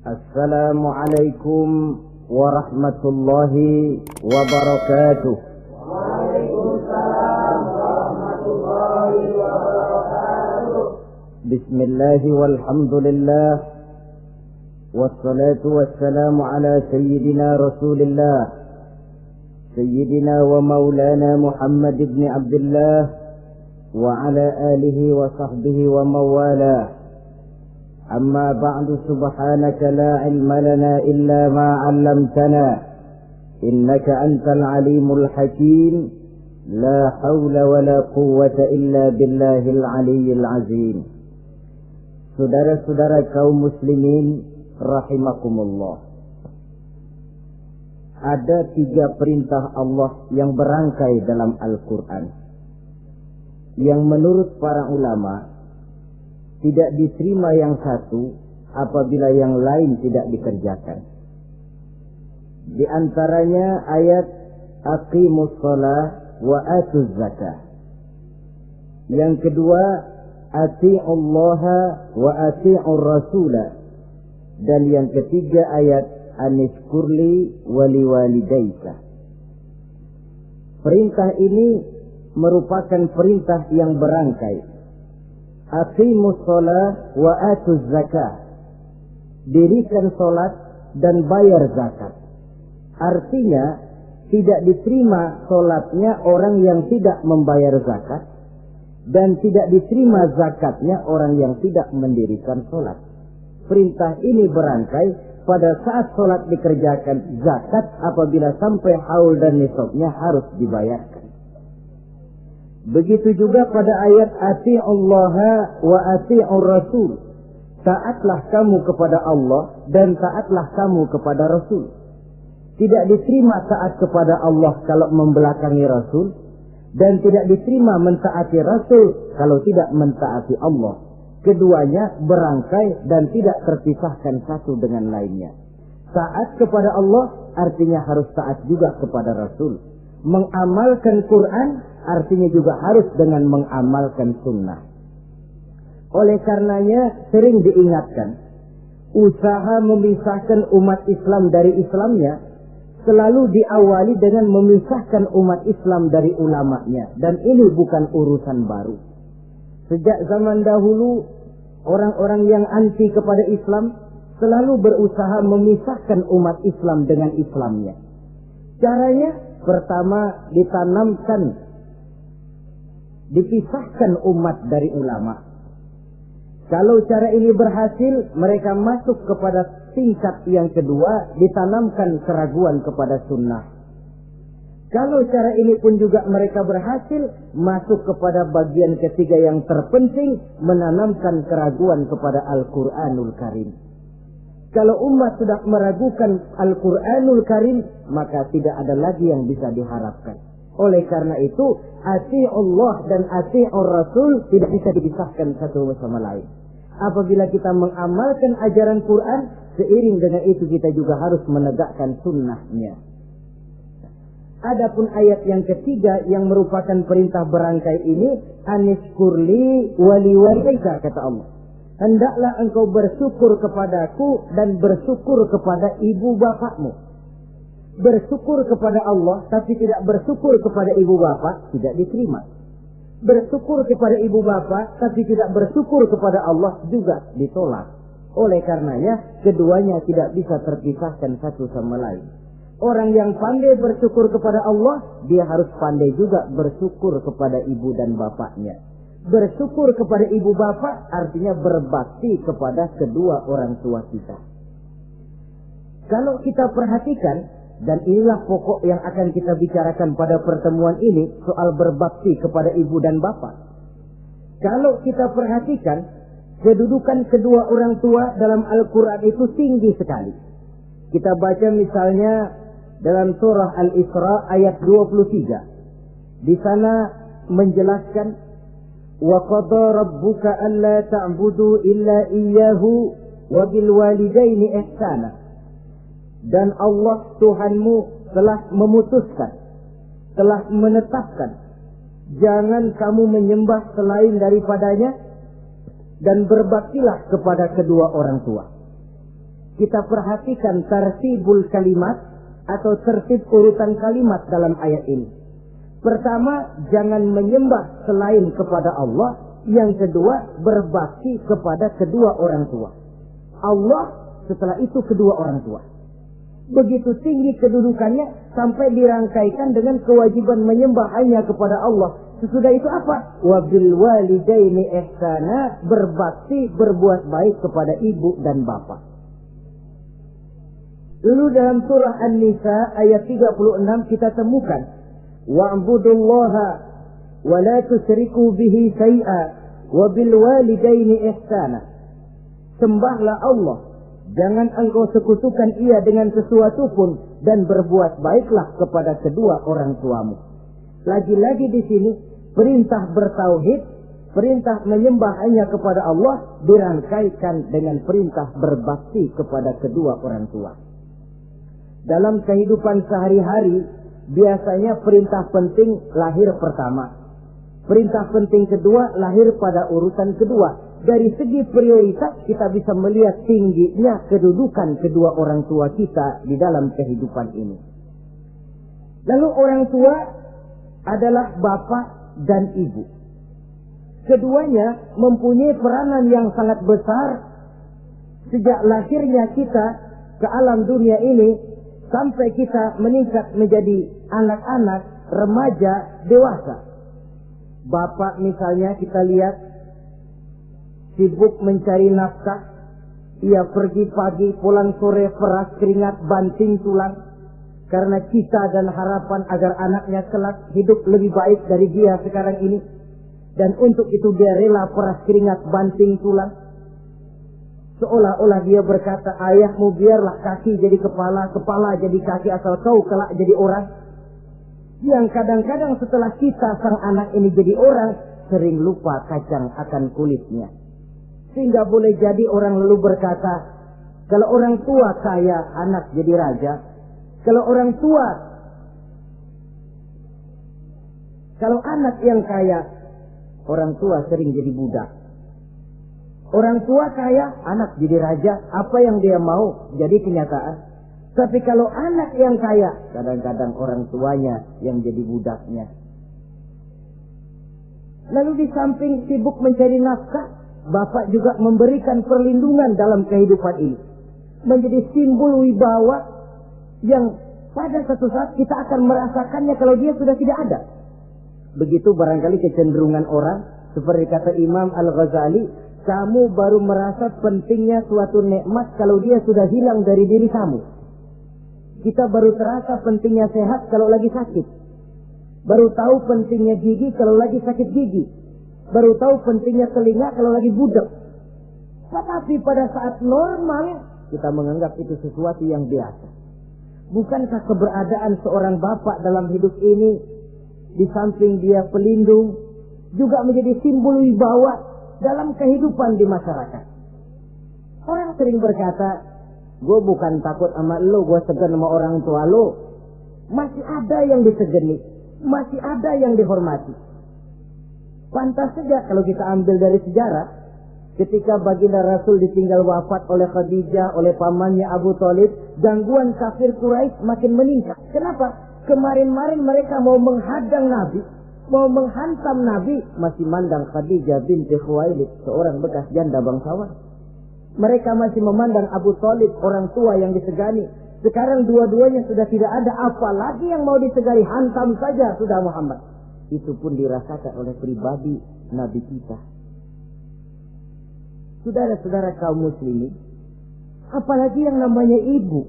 Assalamualaikum warahmatullahi wabarakatuh. Waalaikumsalam warahmatullahi wabarakatuh. Bismillahi walhamdulillah. Wassalatu wassalamu ala sayyidina Rasulillah, sayyidina wa maulana Muhammad ibn Abdullah wa ala alihi wa sahbihi wa mawalah. Amma ba'du, subhanaka la ilma lana illa ma 'allamtana innaka antal alimul hakim. La haula wa la quwwata illa billahil aliyyil azim. Saudara-saudara kaum muslimin rahimakumullah, ada 3 perintah Allah yang berangkai dalam Al-Quran yang menurut para ulama tidak diterima yang satu apabila yang lain tidak dikerjakan. Di antaranya ayat aqimus shalah wa atuz zakah. Yang kedua ati'ullaha wa ati'ur rasulah. Dan yang ketiga ayat anishkurli wali walidayka. Perintah ini merupakan perintah yang berangkai. Aqimus shalah wa atuz zakah. Dirikan salat dan bayar zakat. Artinya tidak diterima salatnya orang yang tidak membayar zakat, dan tidak diterima zakatnya orang yang tidak mendirikan salat. Perintah ini berangkai pada saat salat dikerjakan, zakat apabila sampai haul dan nisabnya harus dibayarkan. Begitu juga pada ayat ati'ullaha wa ati'ur rasul. Taatlah kamu kepada Allah dan taatlah kamu kepada Rasul. Tidak diterima taat kepada Allah kalau membelakangi Rasul, dan tidak diterima mentaati Rasul kalau tidak mentaati Allah. Keduanya berangkai dan tidak terpisahkan satu dengan lainnya. Taat kepada Allah artinya harus taat juga kepada Rasul. Mengamalkan Quran artinya juga harus dengan mengamalkan sunnah. Oleh karenanya sering diingatkan, usaha memisahkan umat Islam dari Islamnya selalu diawali dengan memisahkan umat Islam dari ulamanya. Dan ini bukan urusan baru. Sejak zaman dahulu, orang-orang yang anti kepada Islam selalu berusaha memisahkan umat Islam dengan Islamnya. Caranya pertama dipisahkan umat dari ulama. Kalau cara ini berhasil, mereka masuk kepada tingkat yang kedua, ditanamkan keraguan kepada sunnah. Kalau cara ini pun juga mereka berhasil, masuk kepada bagian ketiga yang terpenting, menanamkan keraguan kepada Al-Quranul Karim. Kalau umat sudah meragukan Al-Quranul Karim, maka tidak ada lagi yang bisa diharapkan. Oleh karena itu, ati'ullah dan ati'ur rasul tidak bisa dipisahkan satu sama lain. Apabila kita mengamalkan ajaran Quran, seiring dengan itu kita juga harus menegakkan sunnahnya. Adapun ayat yang ketiga yang merupakan perintah berangkai ini, anishkurli wali walidayka, kata Allah. Hendaklah engkau bersyukur kepadaku dan bersyukur kepada ibu bapakmu. Bersyukur kepada Allah tapi tidak bersyukur kepada ibu bapak tidak diterima. Bersyukur kepada ibu bapak tapi tidak bersyukur kepada Allah juga ditolak. Oleh karenanya keduanya tidak bisa terpisahkan satu sama lain. Orang yang pandai bersyukur kepada Allah, dia harus pandai juga bersyukur kepada ibu dan bapaknya. Bersyukur kepada ibu bapak artinya berbakti kepada kedua orang tua kita. Kalau kita perhatikan, dan inilah pokok yang akan kita bicarakan pada pertemuan ini, soal berbakti kepada ibu dan bapak. Kalau kita perhatikan, kedudukan kedua orang tua dalam Al-Quran itu tinggi sekali. Kita baca misalnya dalam surah Al-Isra ayat 23. Di sana menjelaskan, وَقَضَى رَبُّكَ أَلَّا تَعْبُدُوا إِلَّا إِيَّهُ وَبِالْوَالِدَيْنِ إِحْسَانًا. Dan Allah Tuhanmu telah memutuskan, telah menetapkan, jangan kamu menyembah selain daripadanya, dan berbaktilah kepada kedua orang tua. kita perhatikan tartibul kalimat atau tertib urutan kalimat dalam ayat ini. Pertama, jangan menyembah selain kepada Allah. Yang kedua, berbakti kepada kedua orang tua. Allah, setelah itu kedua orang tua. Begitu tinggi kedudukannya sampai dirangkaikan dengan kewajiban menyembah hanya kepada Allah. Sesudah itu apa? Wabil walidaini ihsana, berbakti, berbuat baik kepada ibu dan bapak. Lalu dalam surah An-Nisa ayat 36 kita temukan wa'budullaha wa la tusyriku bihi syai'a wa bil walidaini ihsana. Sembahlah Allah, jangan engkau sekutukan ia dengan sesuatu pun, dan berbuat baiklah kepada kedua orang tuamu. Lagi-lagi di sini perintah bertauhid, perintah menyembah hanya kepada Allah dirangkaikan dengan perintah berbakti kepada kedua orang tua. Dalam kehidupan sehari-hari, biasanya perintah penting lahir pertama. Perintah penting kedua lahir pada urutan kedua. Dari segi prioritas kita bisa melihat tingginya kedudukan kedua orang tua kita di dalam kehidupan ini. Lalu orang tua adalah bapak dan ibu. Keduanya mempunyai peranan yang sangat besar sejak lahirnya kita ke alam dunia ini sampai kita meningkat menjadi anak-anak, remaja, dewasa. Bapak misalnya kita lihat sibuk mencari nafkah. Ia pergi pagi, pulang sore, peras keringat, banting tulang. Karena cita dan harapan agar anaknya kelak hidup lebih baik dari dia sekarang ini. Dan untuk itu dia rela peras keringat, banting tulang. Seolah-olah dia berkata, ayahmu biarlah kaki jadi kepala, kepala jadi kaki, asal kau kelak jadi orang. Yang kadang-kadang setelah kita sang anak ini jadi orang, sering lupa kacang akan kulitnya. Sehingga boleh jadi orang lalu berkata, kalau orang tua kaya, anak jadi raja. Kalau anak yang kaya, orang tua sering jadi budak. Orang tua kaya, anak jadi raja. Apa yang dia mau jadi kenyataan. Tapi kalau anak yang kaya, kadang-kadang orang tuanya yang jadi budaknya. Lalu di samping sibuk mencari nafkah, bapak juga memberikan perlindungan dalam kehidupan ini. Menjadi simbol wibawa yang pada satu saat kita akan merasakannya kalau dia sudah tidak ada. Begitu barangkali kecenderungan orang, seperti kata Imam Al-Ghazali, kamu baru merasa pentingnya suatu nikmat kalau dia sudah hilang dari diri kamu. Kita baru terasa pentingnya sehat kalau lagi sakit. Baru tahu pentingnya gigi kalau lagi sakit gigi. Baru tahu pentingnya telinga kalau lagi budak. Tetapi pada saat normal, kita menganggap itu sesuatu yang biasa. Bukankah keberadaan seorang bapak dalam hidup ini, di samping dia pelindung, juga menjadi simbol wibawa dalam kehidupan di masyarakat? Orang sering berkata, gue bukan takut sama lo, gue segan sama orang tua lo. Masih ada yang disegani, masih ada yang dihormati. Pantas saja kalau kita ambil dari sejarah, ketika baginda Rasul ditinggal wafat oleh Khadijah, oleh pamannya Abu Thalib, gangguan kafir Quraisy makin meningkat. Kenapa? Kemarin-marin mereka mau menghadang Nabi, mau menghantam Nabi, masih mandang Khadijah binti Khuwailid, seorang bekas janda bangsawan. Mereka masih memandang Abu Thalib, orang tua yang disegani. Sekarang dua-duanya sudah tidak ada, apalagi yang mau disegani, hantam saja sudah Muhammad. Itu pun dirasakan oleh pribadi Nabi kita. Saudara-saudara kaum muslimin, apalagi yang namanya ibu,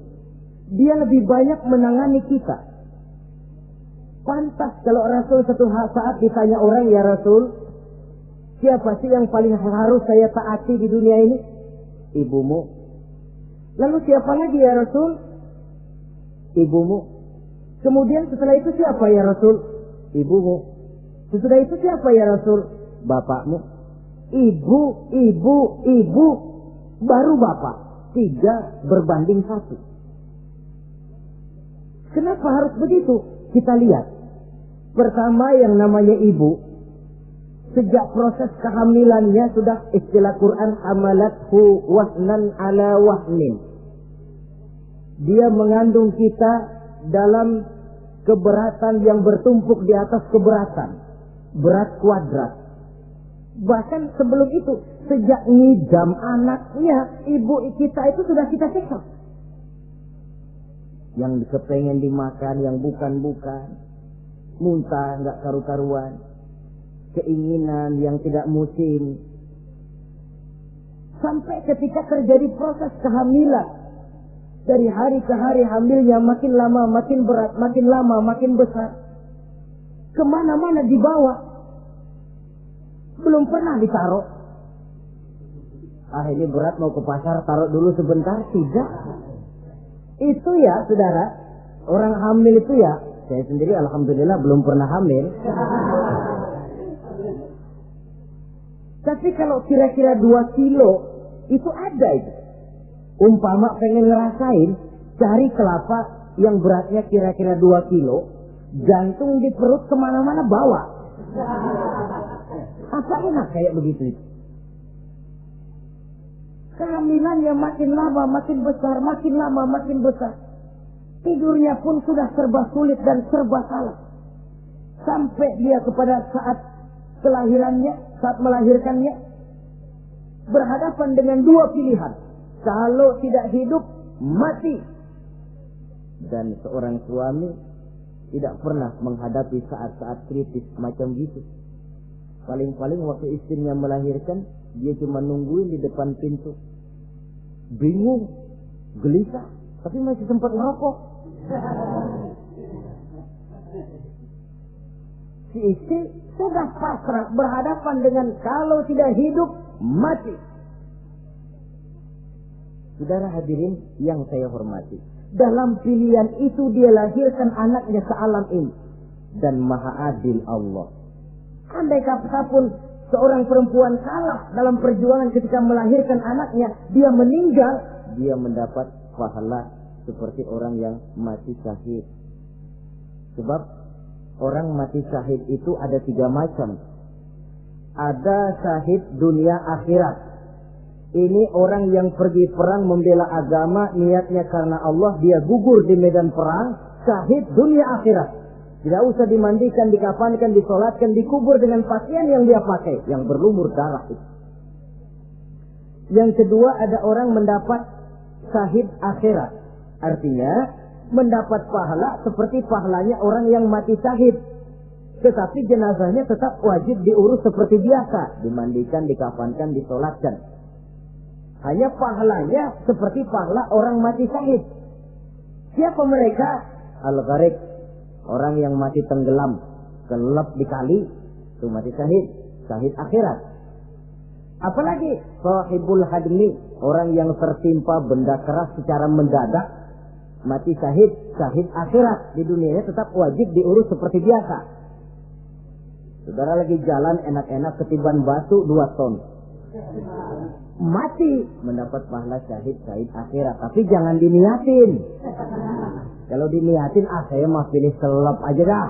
dia lebih banyak menangani kita. Pantas kalau Rasul satu saat ditanya orang, ya Rasul, siapa sih yang paling harus saya taati di dunia ini? Ibumu. Lalu siapa lagi ya Rasul? Ibumu. Kemudian setelah itu siapa ya Rasul? Ibumu. Sesudah itu siapa ya Rasul? Bapakmu. Ibu, baru bapak. 3 berbanding 1. Kenapa harus begitu? Kita lihat. Pertama yang namanya ibu, sejak proses kehamilannya sudah istilah Quran hamalathu wahnan ala wahnin. dia mengandung kita dalam keberatan yang bertumpuk di atas keberatan, berat kuadrat. Bahkan sebelum itu, sejak ngidam anaknya, ibu kita itu sudah kita siksa. Yang kepengen dimakan, yang bukan-bukan, muntah nggak karu-karuan, keinginan yang tidak musim. Sampai ketika terjadi proses kehamilan, dari hari ke hari hamilnya makin lama makin berat, makin lama makin besar, kemana-mana dibawa, belum pernah ditaruh. Ini berat mau ke pasar, taruh dulu sebentar. Tidak. Itu ya saudara, orang hamil itu ya, saya sendiri alhamdulillah belum pernah hamil. Tapi kalau kira-kira 2 kilo itu ada itu. Umpama pengen ngerasain, cari kelapa yang beratnya kira-kira 2 kilo, jantung di perut kemana-mana bawa. Apa enak kayak begitu itu? Kehamilannya makin lama makin besar, makin lama makin besar. Tidurnya pun sudah serba sulit dan serba salah. Sampai dia kepada saat kelahirannya, saat melahirkannya, berhadapan dengan 2 pilihan. Kalau tidak hidup, mati. Dan seorang suami tidak pernah menghadapi saat-saat kritis macam gitu. Paling-paling waktu istrinya melahirkan, dia cuma nungguin di depan pintu. Bingung, gelisah, tapi masih sempat ngerokok. Si istri sudah pasrah berhadapan dengan kalau tidak hidup, mati. Saudara hadirin yang saya hormati, dalam pilihan itu dia lahirkan anaknya ke alam ini. Dan maha adil Allah. Andai kata pun seorang perempuan kalah dalam perjuangan ketika melahirkan anaknya, dia meninggal, dia mendapat pahala seperti orang yang mati syahid. Sebab orang mati syahid itu ada 3 macam. Ada syahid dunia akhirat. Ini orang yang pergi perang membela agama, niatnya karena Allah, dia gugur di medan perang, syahid dunia akhirat. Tidak usah dimandikan, dikafankan, disolatkan, dikubur dengan pakaian yang dia pakai, yang berlumur darah itu. Yang kedua, ada orang mendapat syahid akhirat. Artinya, mendapat pahala seperti pahalanya orang yang mati syahid. Tetapi jenazahnya tetap wajib diurus seperti biasa. Dimandikan, dikafankan, disolatkan. Hanya pahalanya seperti pahala orang mati syahid. Siapa mereka? Al-Gharik. Orang yang mati tenggelam, kelep di kali, itu mati syahid, syahid akhirat. Apalagi sahibul hadmi, orang yang tertimpa benda keras secara mendadak, mati syahid, syahid akhirat. Di dunianya tetap wajib diurus seperti biasa. Saudara lagi jalan enak-enak ketiban batu 2 ton. Mati, mendapat pahala syahid, syahid akhirat. Tapi jangan diniatin. Kalau diniatin, saya mah pilih selap aja dah.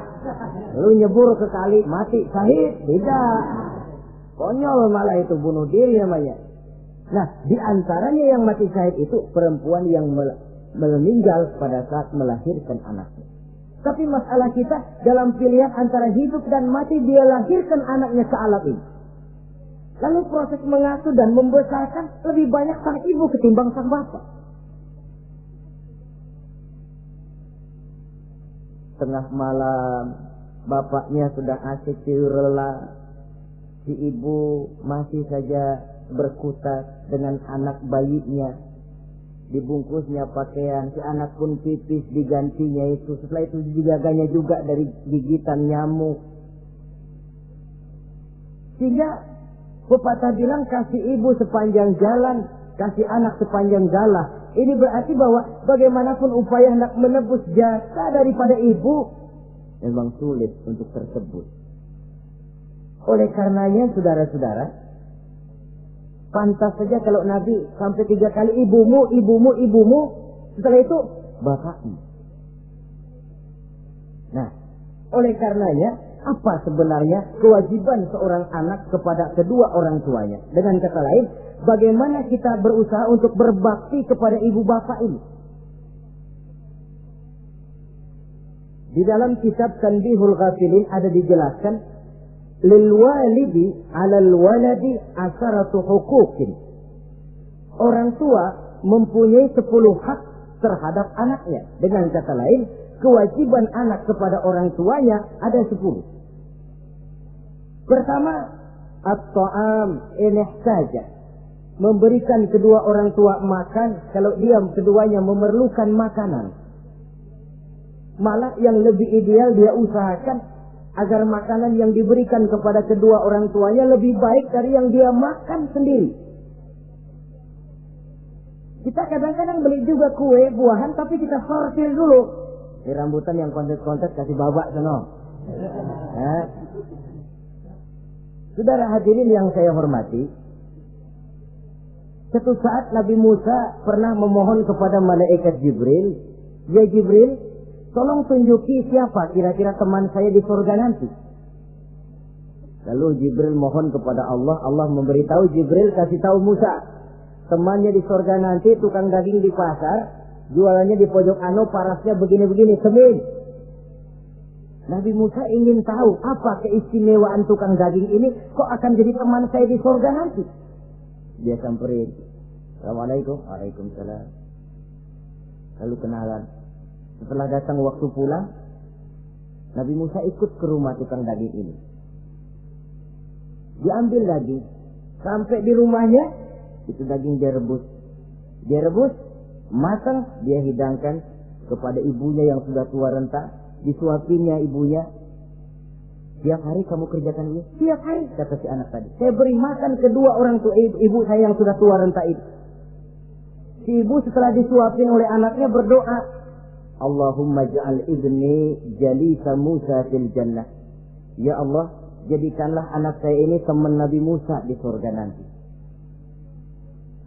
Lalu nyebur ke kali, mati, syahid. Tidak. Konyol malah itu, bunuh diri namanya. Nah, di antaranya yang mati syahid itu perempuan yang meninggal pada saat melahirkan anaknya. Tapi masalah kita dalam pilihan antara hidup dan mati, dia lahirkan anaknya ke alam ini. Lalu proses mengasuh dan membesarkan lebih banyak sang ibu ketimbang sang bapak. Tengah malam, bapaknya sudah asik tidur lelap. Si ibu masih saja berkutat dengan anak bayinya. Dibungkusnya pakaian, si anak pun pipis digantinya itu. Setelah itu dijaganya juga dari gigitan nyamuk. Sehingga pepatah bilang kasih ibu sepanjang jalan, kasih anak sepanjang galah. Ini berarti bahwa bagaimanapun upaya hendak menebus jasa daripada ibu, memang sulit untuk tersebut. Oleh karenanya saudara-saudara, pantas saja kalau Nabi sampai 3 kali ibumu, ibumu, ibumu, setelah itu bapakmu. Nah, oleh karenanya apa sebenarnya kewajiban seorang anak kepada kedua orang tuanya? Dengan kata lain, bagaimana kita berusaha untuk berbakti kepada ibu bapak ini? Di dalam kitab Tanbihul Ghafilin ada dijelaskan, lil walidi 'alal waladi asharatu huquqin. Orang tua mempunyai 10 hak terhadap anaknya. Dengan kata lain, kewajiban anak kepada orang tuanya ada 10. Pertama, at-ta'am in ihtaja. Memberikan kedua orang tua makan kalau dia keduanya memerlukan makanan. Malah yang lebih ideal dia usahakan agar makanan yang diberikan kepada kedua orang tuanya lebih baik dari yang dia makan sendiri. Kita kadang-kadang beli juga kue, buahan, tapi kita sortir dulu. Ini rambutan yang kontes-kontes kasih babak sono. Saudara hadirin yang saya hormati, suatu saat Nabi Musa pernah memohon kepada malaikat Jibril, "Ya Jibril, tolong tunjuki siapa kira-kira teman saya di surga nanti." Lalu Jibril mohon kepada Allah, Allah memberitahu Jibril kasih tahu Musa, temannya di surga nanti tukang daging di pasar, jualannya di pojok parasnya begini-begini, semin. Nabi Musa ingin tahu apa keistimewaan tukang daging ini, kok akan jadi teman saya di surga nanti. Dia samperin, "Assalamualaikum." "Waalaikumsalam." Lalu kenalan. Setelah datang waktu pulang, Nabi Musa ikut ke rumah tukang daging ini. Diambil daging, sampai di rumahnya, itu daging dia rebus. Dia rebus, matang, dia hidangkan kepada ibunya yang sudah tua renta, disuapinya ibunya. "Tiap hari kamu kerjakan ini?" "Tiap hari," kata si anak tadi. "Saya beri makan kedua orang tua ibu saya yang sudah tua renta itu." Si ibu setelah disuapin oleh anaknya berdoa, "Allahumma ja'al ibni jalisa Musa fil jannah." Ya Allah, jadikanlah anak saya ini teman Nabi Musa di surga nanti.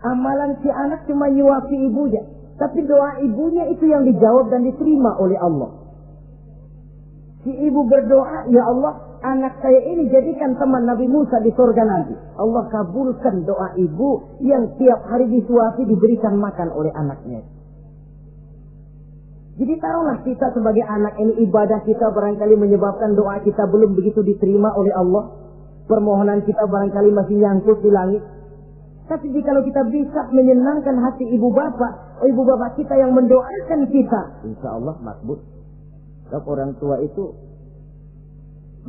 Amalan si anak cuma nyuapi ibunya, tapi doa ibunya itu yang dijawab dan diterima oleh Allah. Si ibu berdoa, "Ya Allah, anak saya ini jadikan teman Nabi Musa di surga nanti." Allah kabulkan doa ibu yang tiap hari disuapi diberikan makan oleh anaknya. Jadi taruhlah kita sebagai anak ini, ibadah kita barangkali menyebabkan doa kita belum begitu diterima oleh Allah. Permohonan kita barangkali masih nyangkut di langit. Tapi jika kita bisa menyenangkan hati ibu bapak kita yang mendoakan kita, insya Allah makbul. Sebab orang tua itu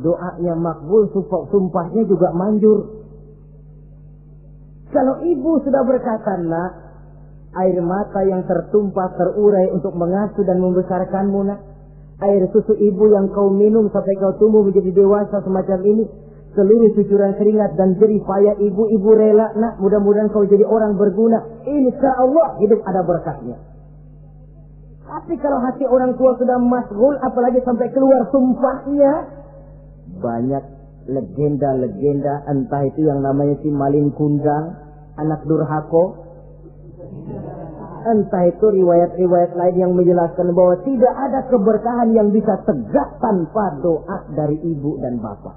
doanya makbul, sumpahnya juga manjur. Kalau ibu sudah berkata, "Nak, air mata yang tertumpah terurai untuk mengasuh dan membesarkanmu, nak. Air susu ibu yang kau minum sampai kau tumbuh menjadi dewasa semacam ini, seluruh cucuran keringat dan jerih payah ibu rela, nak. Mudah-mudahan kau jadi orang berguna. Insya Allah hidup ada berkahnya." Tapi kalau hati orang tua sudah masghul, apalagi sampai keluar sumpahnya, banyak legenda-legenda, entah itu yang namanya si maling kundang, anak durhako, entah itu riwayat-riwayat lain yang menjelaskan bahwa tidak ada keberkahan yang bisa tegak tanpa doa dari ibu dan bapak.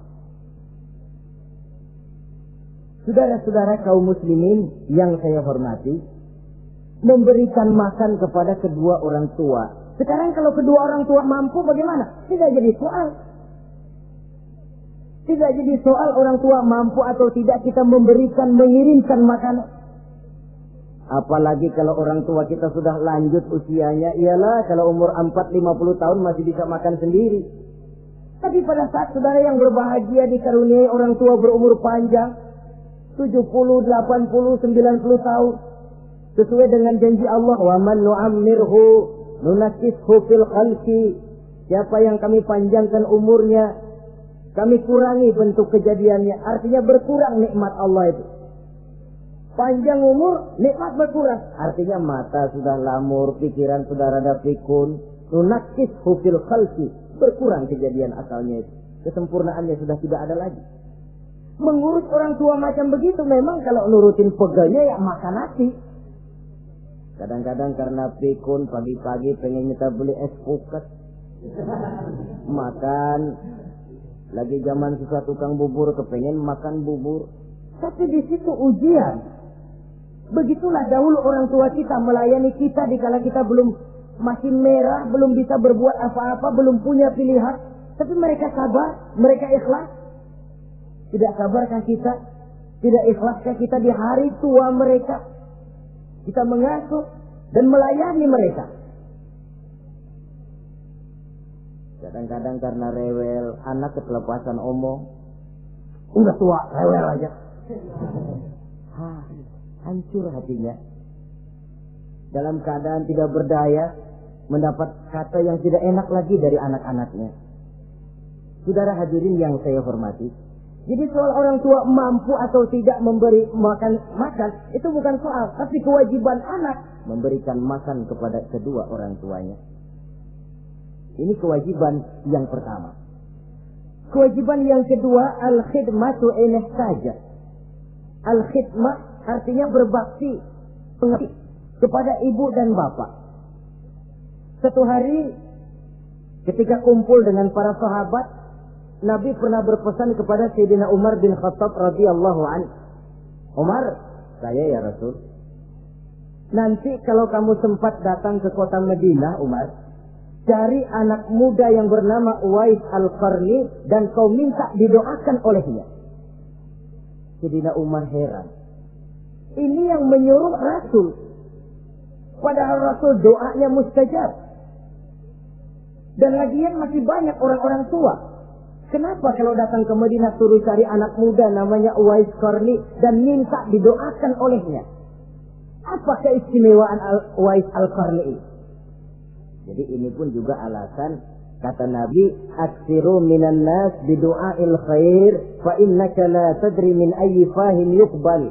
Saudara-saudara kaum muslimin yang saya hormati, memberikan makan kepada kedua orang tua. Sekarang kalau kedua orang tua mampu bagaimana? Tidak jadi soal. Tidak jadi soal orang tua mampu atau tidak kita mengirimkan makanan. Apalagi kalau orang tua kita sudah lanjut usianya, ialah kalau umur 40-50 tahun masih bisa makan sendiri. Tapi pada saat saudara yang berbahagia dikaruniai orang tua berumur panjang, 70, 80, 90 tahun, sesuai dengan janji Allah, "Wa man nu'ammirhu nunakkishu fil khalqi." Siapa yang kami panjangkan umurnya, kami kurangi bentuk kejadiannya. Artinya berkurang nikmat Allah itu. Panjang umur, nikmat berkurang. Artinya mata sudah lamur, pikiran sudah rada pikun. Nunakkishu fil khalqi. Berkurang kejadian asalnya itu. Kesempurnaannya sudah tidak ada lagi. Mengurus orang tua macam begitu memang kalau nurutin pegawainya ya makan nasi. Kadang-kadang karena pikun pagi-pagi pengen kita beli es puket. Makan. Lagi zaman susah tukang bubur kepengen makan bubur. Tapi di situ ujian. Begitulah dahulu orang tua kita melayani kita dikala kita belum masih merah, belum bisa berbuat apa-apa, belum punya pilihan, tapi mereka sabar, mereka ikhlas. Tidak sabarkah kita? Tidak ikhlaskah kita di hari tua mereka? Kita mengasuh dan melayani mereka. Kadang-kadang karena rewel, anak ketelepasan omong, udah tua, rewel aja. Hancur hatinya. Dalam keadaan tidak berdaya, mendapat kata yang tidak enak lagi dari anak-anaknya. Saudara hadirin yang saya hormati, jadi soal orang tua mampu atau tidak memberi makan, itu bukan soal, tapi kewajiban anak memberikan makan kepada kedua orang tuanya. Ini kewajiban yang pertama. Kewajiban yang kedua, al-khidmatu ilaihi saja. Al-khidmah artinya berbakti, pengabdi kepada ibu dan bapak. Satu hari ketika kumpul dengan para sahabat, Nabi pernah berpesan kepada Sayyidina Umar bin Khattab radhiyallahu anhu. Umar, saya ya Rasul, nanti kalau kamu sempat datang ke kota Madinah, Umar, cari anak muda yang bernama Uwais Al-Qarni dan kau minta didoakan olehnya. Sayyidina Umar heran. Ini yang menyuruh Rasul. Padahal Rasul doanya mustajab. Dan lagian masih banyak orang-orang tua. Kenapa kalau datang ke Madinah suruh cari anak muda namanya Uwais Qarni dan minta didoakan olehnya? Apa keistimewaan Uwais Al-Qarni ini? Jadi ini pun juga alasan kata Nabi, aksiru minan nas bidu'ail khair fa innaka la tadri min ayyi fahin yuqbal.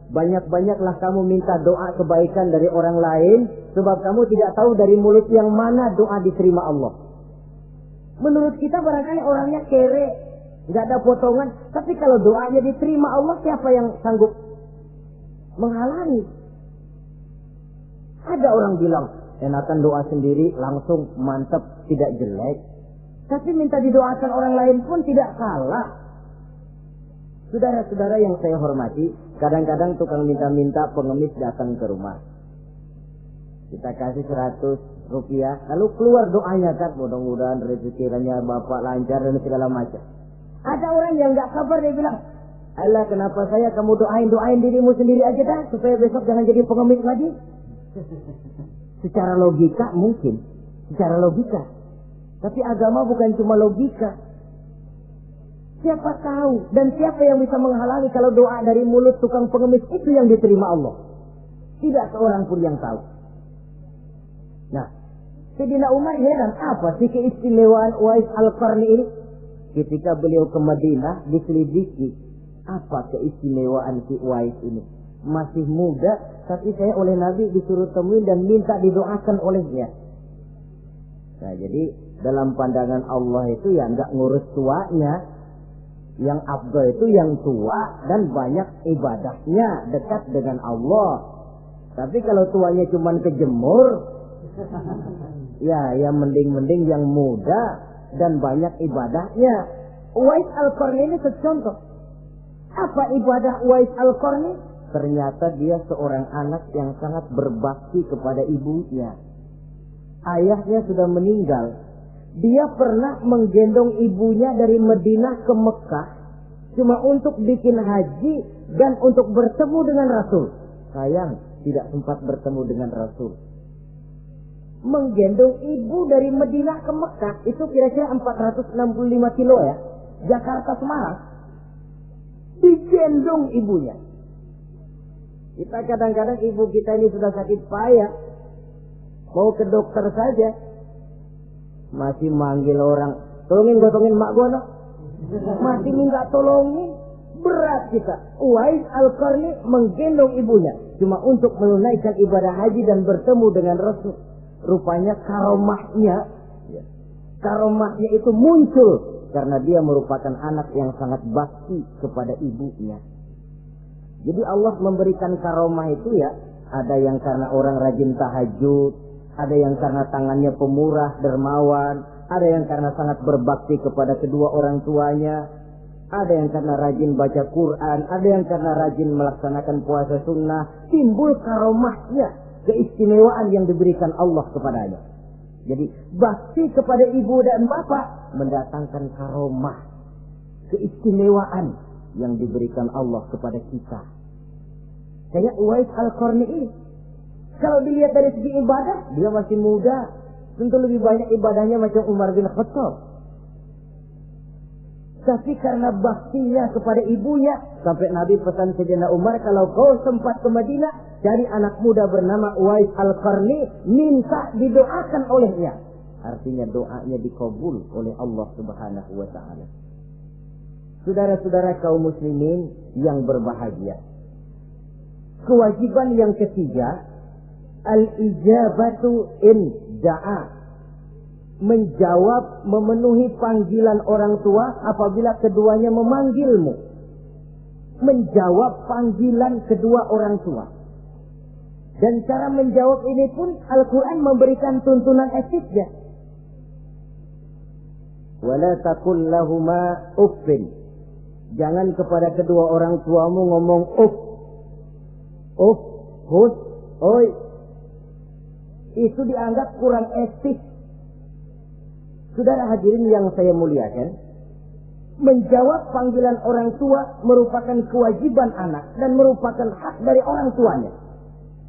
Banyak-banyaklah kamu minta doa kebaikan dari orang lain, sebab kamu tidak tahu dari mulut yang mana doa diterima Allah. Menurut kita barangkali orangnya kere, nggak ada potongan, tapi kalau doanya diterima Allah, siapa yang sanggup menghalangi? Ada orang bilang, enakan doa sendiri langsung mantap, tidak jelek. Tapi minta didoakan orang lain pun tidak salah. Saudara-saudara yang saya hormati, kadang-kadang tukang minta-minta pengemis datang ke rumah. Kita kasih 100 rupiah, lalu keluar doanya kan, mudah-mudahan rezekinya bapak lancar dan segala macam. Ada orang yang nggak sabar, dia bilang, Allah kenapa saya, kamu doain dirimu sendiri aja dah, supaya besok jangan jadi pengemis lagi. Secara logika mungkin, secara logika. Tapi agama bukan cuma logika. Siapa tahu dan siapa yang bisa menghalangi kalau doa dari mulut tukang pengemis itu yang diterima Allah? Tidak seorang pun yang tahu. Nah, Sayyidina Umar heran, apa sih keistimewaan Uwais Al-Qarni ini? Ketika beliau ke Madinah diselidiki, apa keistimewaan si Uwais ini? Masih muda, tapi saya oleh Nabi disuruh temuin dan minta didoakan olehnya. Nah, jadi dalam pandangan Allah itu ya nggak ngurus tuanya. Yang afdal itu yang tua dan banyak ibadahnya, dekat dengan Allah. Tapi kalau tuanya cuma kejemur, ya mending yang muda dan banyak ibadahnya. Uwais Al-Qarni ini contoh. Apa ibadah Uwais Al-Qarni? Ternyata dia seorang anak yang sangat berbakti kepada ibunya. Ayahnya sudah meninggal. Dia pernah menggendong ibunya dari Madinah ke Mekah cuma untuk bikin haji dan untuk bertemu dengan Rasul. Sayang, tidak sempat bertemu dengan Rasul. Menggendong ibu dari Madinah ke Mekah itu kira-kira 465 kilo ya. Jakarta Semarang. Digendong ibunya. Kita kadang-kadang ibu kita ini sudah sakit payah, mau ke dokter saja masih manggil orang, tolongin gotongin mak gua no. Masih minta tolongin. Berat kita. Uwais Al-Qarni menggendong ibunya cuma untuk menunaikan ibadah haji dan bertemu dengan Rasul. Rupanya karomahnya itu muncul karena dia merupakan anak yang sangat bakti kepada ibunya. Jadi Allah memberikan karomah itu ya, ada yang karena orang rajin tahajud, ada yang karena tangannya pemurah, dermawan, ada yang karena sangat berbakti kepada kedua orang tuanya, ada yang karena rajin baca Quran, ada yang karena rajin melaksanakan puasa sunnah. Timbul karomahnya, keistimewaan yang diberikan Allah kepadanya. Jadi bakti kepada ibu dan bapak mendatangkan karomah, keistimewaan yang diberikan Allah kepada kita. Kayak Uwais Al-Qarni ini, kalau dilihat dari segi ibadah, dia masih muda, tentu lebih banyak ibadahnya macam Umar bin Khattab. Tapi karena baktinya kepada ibunya, sampai Nabi pesan Sayyidina Umar, kalau kau sempat ke Madinah, cari anak muda bernama Uwais Al-Qarni, minta didoakan olehnya. Artinya doanya dikabul oleh Allah Subhanahu wa ta'ala. Saudara-saudara kaum muslimin yang berbahagia, kewajiban yang ketiga, al-ijabatu in da'a. Menjawab, memenuhi panggilan orang tua apabila keduanya memanggilmu. Menjawab panggilan kedua orang tua. Dan cara menjawab ini pun Al-Quran memberikan tuntunan etiknya. Wala taqul lahuma uffin. Jangan kepada kedua orang tuamu ngomong uff. Uff, hus, oi. Itu dianggap kurang etik. Saudara hadirin yang saya muliakan, menjawab panggilan orang tua merupakan kewajiban anak dan merupakan hak dari orang tuanya.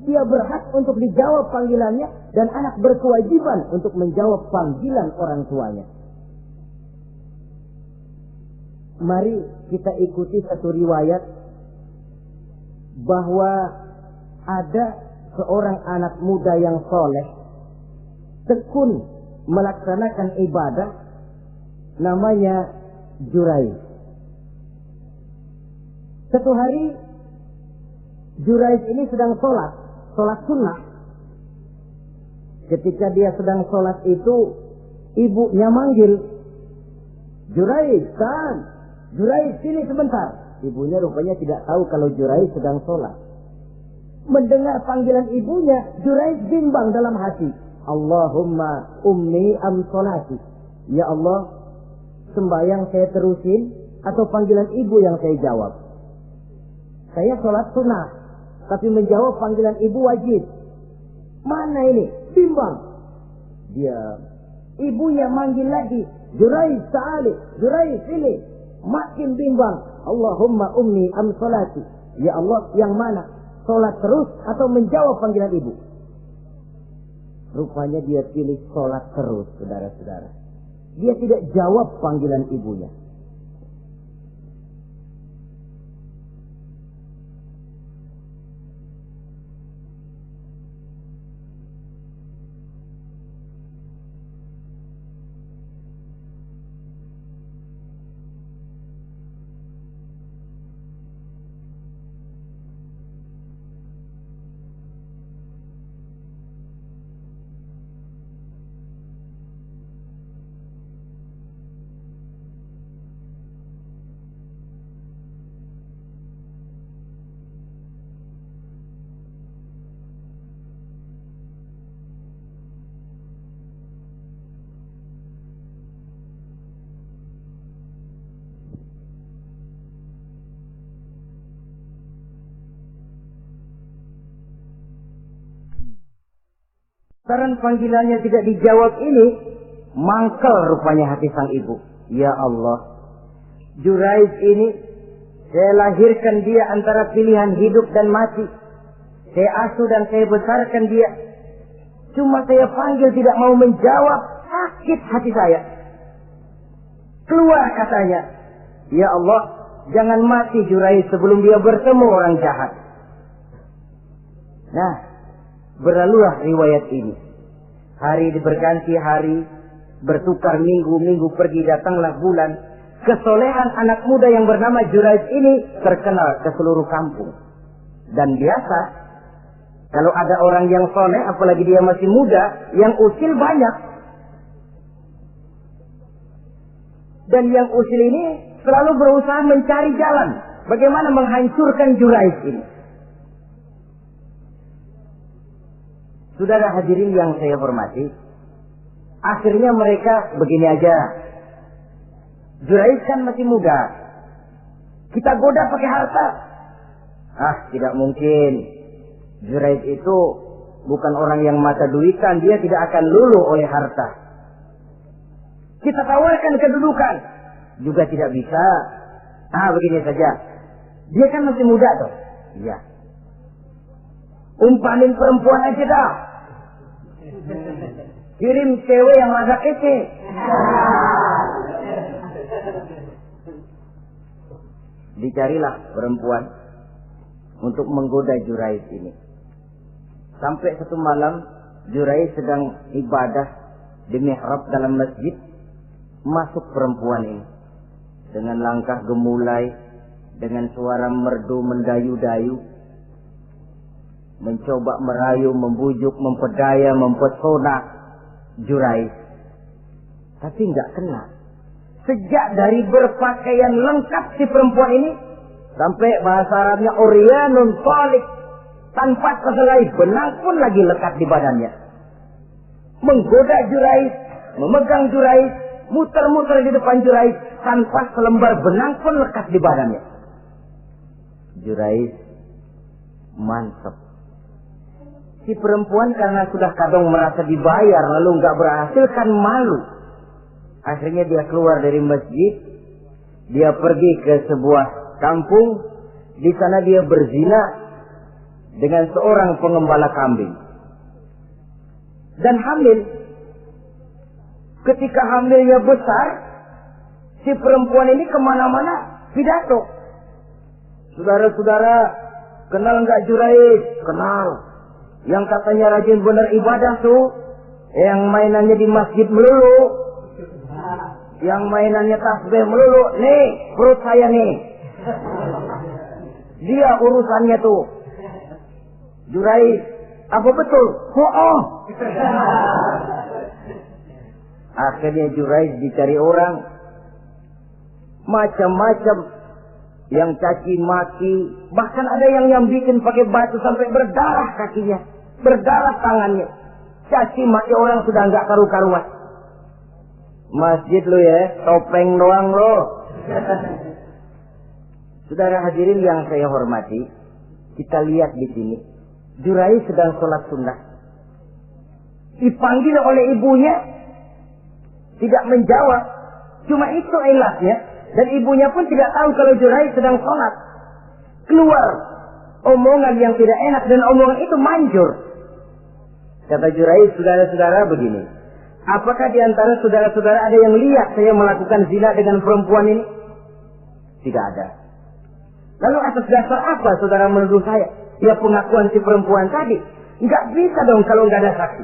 Dia berhak untuk dijawab panggilannya dan anak berkewajiban untuk menjawab panggilan orang tuanya. Mari kita ikuti satu riwayat bahwa ada seorang anak muda yang soleh, tekun melaksanakan ibadah, namanya Jurayj. Satu hari Jurayj ini sedang sholat sunnah. Ketika dia sedang sholat itu, ibunya manggil, Jurayj, kan? Jurayj, sini sebentar. Ibunya rupanya tidak tahu kalau Jurayj sedang sholat. Mendengar panggilan ibunya, Jurayj bimbang dalam hati. Allahumma ummi am sholati. Ya Allah, sembahyang saya terusin atau panggilan ibu yang saya jawab? Saya sholat sunnah, tapi menjawab panggilan ibu wajib. Mana ini? Bimbang. Dia, ibunya manggil lagi, Jurayj ta'ali, Jurayj sini. Makin bimbang. Allahumma ummi am sholati. Ya Allah, yang mana? Sholat terus atau menjawab panggilan ibu? Rupanya dia pilih sholat terus, saudara-saudara. Dia tidak jawab panggilan ibunya. Karena panggilannya tidak dijawab ini, mangkel rupanya hati sang ibu. Ya Allah, Jurayj ini, saya lahirkan dia antara pilihan hidup dan mati. Saya asuh dan saya besarkan dia. Cuma saya panggil tidak mau menjawab, sakit hati saya. Keluar katanya, ya Allah, jangan mati Jurayj sebelum dia bertemu orang jahat. Nah, berlalulah riwayat ini. Hari berganti hari, bertukar minggu pergi datanglah bulan. Kesolehan anak muda yang bernama Jurayj ini terkenal ke seluruh kampung. Dan biasa, kalau ada orang yang soleh, apalagi dia masih muda, yang usil banyak. Dan yang usil ini selalu berusaha mencari jalan bagaimana menghancurkan Jurayj ini. Saudara hadirin yang saya hormati, akhirnya mereka begini aja. Jurayj kan masih muda, kita goda pakai harta. Ah, tidak mungkin. Jurayj itu bukan orang yang mata duitan, dia tidak akan luluh oleh harta. Kita tawarkan kedudukan, juga tidak bisa. Begini saja. Dia kan masih muda tuh. Iya. Umpanin perempuan aja dah. Kirim cewek yang agak kece. Dicarilah perempuan untuk menggoda Jurais ini. Sampai satu malam Jurais sedang ibadah di mihrab dalam masjid. Masuk perempuan ini dengan langkah gemulai, dengan suara merdu mendayu-dayu, mencoba merayu, membujuk, memperdaya, mempesona Jurais. Tapi enggak kena. Sejak dari berpakaian lengkap si perempuan ini, sampai bahasa Arabnya Oryanun Tolik, tanpa sehelai benang pun lagi lekat di badannya. Menggoda Jurais, memegang Jurais, muter-muter di depan Jurais, tanpa selembar benang pun lekat di badannya. Jurais mantap. Si perempuan karena sudah kadang merasa dibayar lalu nggak berhasil kan malu. Akhirnya dia keluar dari masjid, dia pergi ke sebuah kampung, di sana dia berzina dengan seorang pengembala kambing dan hamil. Ketika hamilnya besar, si perempuan ini kemana-mana pidato. Saudara-saudara, kenal nggak Jurais? Kenal. Yang katanya rajin benar ibadah tuh, yang mainannya di masjid melulu, yang mainannya tasbih melulu. Nih, perut saya nih. Dia urusannya tuh. Jurais, apa betul? Oh. Akhirnya Jurais dicari orang, macam-macam, yang caci maki, bahkan ada yang bikin pakai batu sampai berdarah kakinya, berdarah tangannya. Caci maki orang sudah nggak karu-karuan. Masjid lo ya, topeng doang lo. Saudara hadirin yang saya hormati, kita lihat di sini, Jurais sedang sholat sunnah, dipanggil oleh ibunya, tidak menjawab. Cuma itu ilatnya. Dan ibunya pun tidak tahu kalau Jurais sedang sholat. Keluar omongan yang tidak enak, dan omongan itu manjur. Kata Jurais, saudara-saudara begini, apakah di antara saudara-saudara ada yang lihat saya melakukan zina dengan perempuan ini? Tidak ada. Lalu atas dasar apa saudara menuduh saya? Ya pengakuan si perempuan tadi. Nggak bisa dong kalau nggak ada saksi.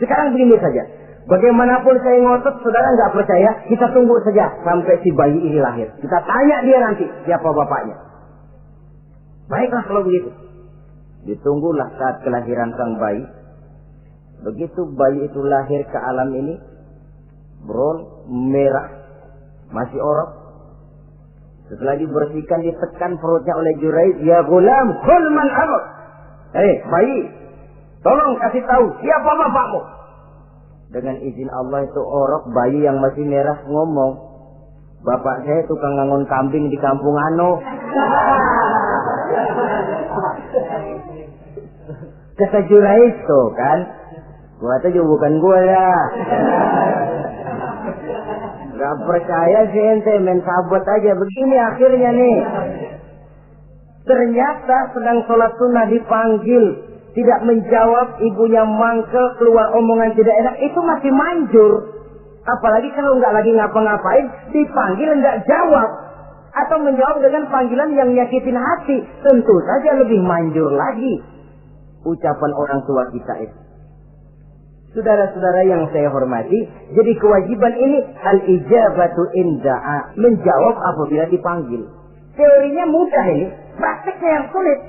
Sekarang begini saja. Bagaimanapun saya ngotot, saudara nggak percaya, kita tunggu saja sampai si bayi ini lahir. Kita tanya dia nanti siapa bapaknya. Baiklah kalau begitu. Ditunggulah saat kelahiran sang bayi. Begitu bayi itu lahir ke alam ini, brown, merah, masih orok. Setelah dibersihkan, ditekan perutnya oleh Jurais. Ya gulam, kul man abuk. Bayi, tolong kasih tahu siapa bapakmu. Dengan izin Allah itu orok, bayi yang masih merah ngomong, bapak saya tukang ngangon kambing di kampung Ano. Kata Jurais tuh kan, gua tuh juga bukan gua ya. Gak percaya sih ente, main sabot aja. Begini akhirnya nih, ternyata sedang sholat sunnah dipanggil, tidak menjawab, ibunya mangkel, keluar omongan tidak enak, itu masih manjur. Apalagi kalau nggak lagi ngapa-ngapain, dipanggil nggak jawab, atau menjawab dengan panggilan yang nyakitin hati, tentu saja lebih manjur lagi ucapan orang tua kita itu. Saudara-saudara yang saya hormati, jadi kewajiban ini al-ijabatu inda'a, menjawab apabila dipanggil. Teorinya mudah ini, prakteknya yang sulit.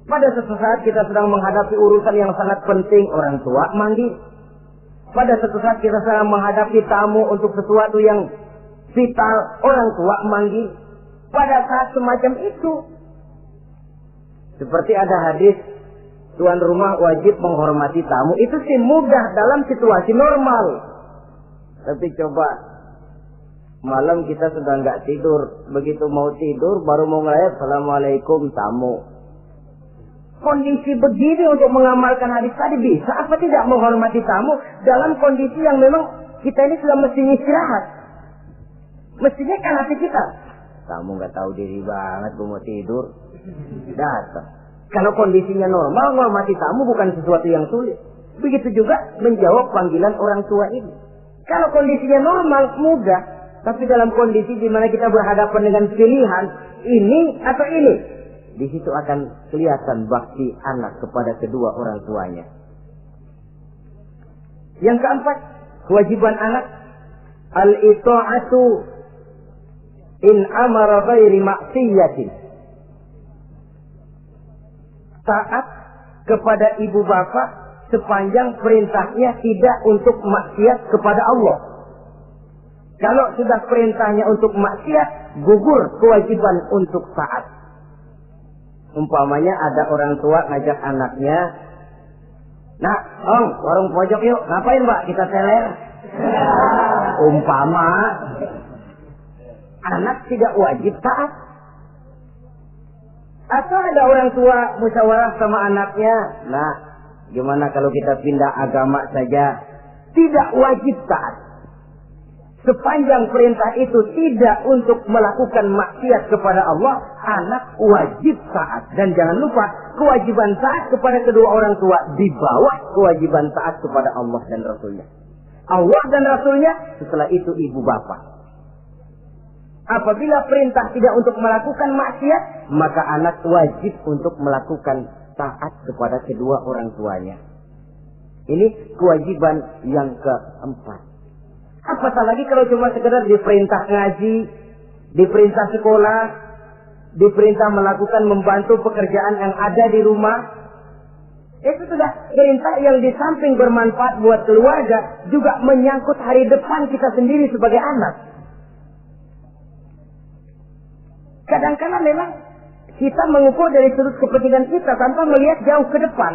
Pada suatu saat kita sedang menghadapi urusan yang sangat penting, orang tua manggil. Pada suatu saat kita sedang menghadapi tamu untuk sesuatu yang vital, orang tua manggil. Pada saat semacam itu, seperti ada hadis, tuan rumah wajib menghormati tamu. Itu sih mudah dalam situasi normal. Tapi coba malam kita sudah nggak tidur, begitu mau tidur baru mau ngeliat assalamualaikum tamu. kondisi begini untuk mengamalkan hadis tadi bisa apa tidak menghormati tamu dalam kondisi yang memang kita ini sudah mestinya istirahat. Mestinya kan hati kita. Kamu nggak tahu diri banget, gue mau tidur. Datang. Kalau kondisinya normal, menghormati tamu bukan sesuatu yang sulit. Begitu juga menjawab panggilan orang tua ini. Kalau kondisinya normal, mudah. Tapi dalam kondisi di mana kita berhadapan dengan pilihan ini atau ini, di situ akan kelihatan bakti anak kepada kedua orang tuanya. Yang keempat, kewajiban anak al-ita'atu in amara ghairi maksiyatin. Taat kepada ibu bapak sepanjang perintahnya tidak untuk maksiat kepada Allah. Kalau sudah perintahnya untuk maksiat, gugur kewajiban untuk taat. Umpamanya ada orang tua ngajak anaknya, "Nak, Om, warung pojok yuk." "Ngapain, Mbak?" "Kita teler." Umpama anak tidak wajib taat. Atau ada orang tua musyawarah sama anaknya, "Nah, gimana kalau kita pindah agama saja?" Tidak wajib taat. Sepanjang perintah itu tidak untuk melakukan maksiat kepada Allah, anak wajib taat. Dan jangan lupa, kewajiban taat kepada kedua orang tua di bawah kewajiban taat kepada Allah dan Rasulnya. Allah dan Rasulnya, setelah itu ibu bapak. Apabila perintah tidak untuk melakukan maksiat, maka anak wajib untuk melakukan taat kepada kedua orang tuanya. Ini kewajiban yang keempat. Apatah lagi kalau cuma sekedar diperintah ngaji, diperintah sekolah, diperintah melakukan membantu pekerjaan yang ada di rumah. Itu sudah perintah yang di samping bermanfaat buat keluarga, juga menyangkut hari depan kita sendiri sebagai anak. Kadang-kadang memang kita mengukur dari sudut kepentingan kita tanpa melihat jauh ke depan.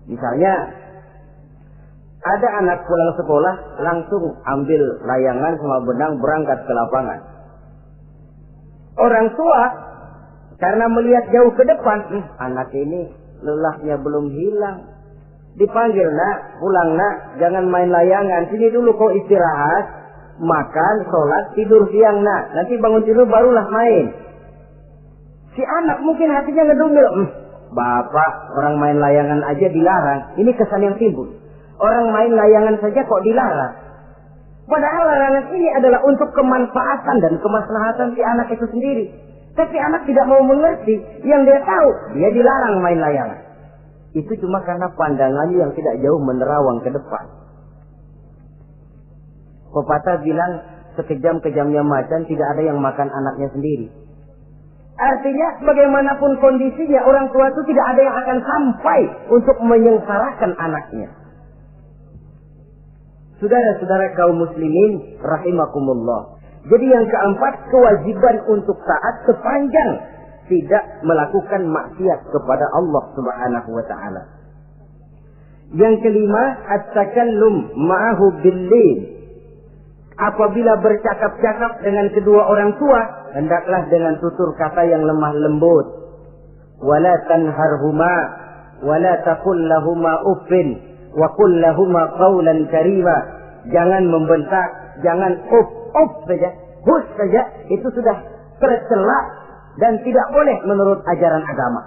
Misalnya, ada anak pulang sekolah, langsung ambil layangan sama benang berangkat ke lapangan. Orang tua, karena melihat jauh ke depan, anak ini lelahnya belum hilang. Dipanggil, "Nak, pulang nak, jangan main layangan. Sini dulu kau istirahat, makan, sholat, tidur siang nak. Nanti bangun tidur barulah main." Si anak mungkin hatinya ngedumil, "Bapak, orang main layangan aja dilarang." Ini kesan yang timbul. Orang main layangan saja kok dilarang. Padahal larangan ini adalah untuk kemanfaatan dan kemaslahatan si anak itu sendiri. Tapi anak tidak mau mengerti. Yang dia tahu, dia dilarang main layangan. Itu cuma karena pandangannya yang tidak jauh menerawang ke depan. Pepatah bilang, sekejam-kejamnya macan tidak ada yang makan anaknya sendiri. Artinya, bagaimanapun kondisinya, orang tua itu tidak ada yang akan sampai untuk menyengsarakan anaknya. Saudara-saudara kaum muslimin rahimakumullah. Jadi yang keempat, kewajiban untuk taat sepanjang tidak melakukan maksiat kepada Allah Subhanahu wa taala. Yang kelima, at-takallum ma'ahu bil-lail. Apabila bercakap-cakap dengan kedua orang tua, hendaklah dengan tutur kata yang lemah lembut. Wala tanharhuma wala taqul lahumā uffin wa qul lahumā qawlan karīmā. Jangan membentak, jangan uff saja, hus saja, itu sudah tercela dan tidak boleh menurut ajaran agama.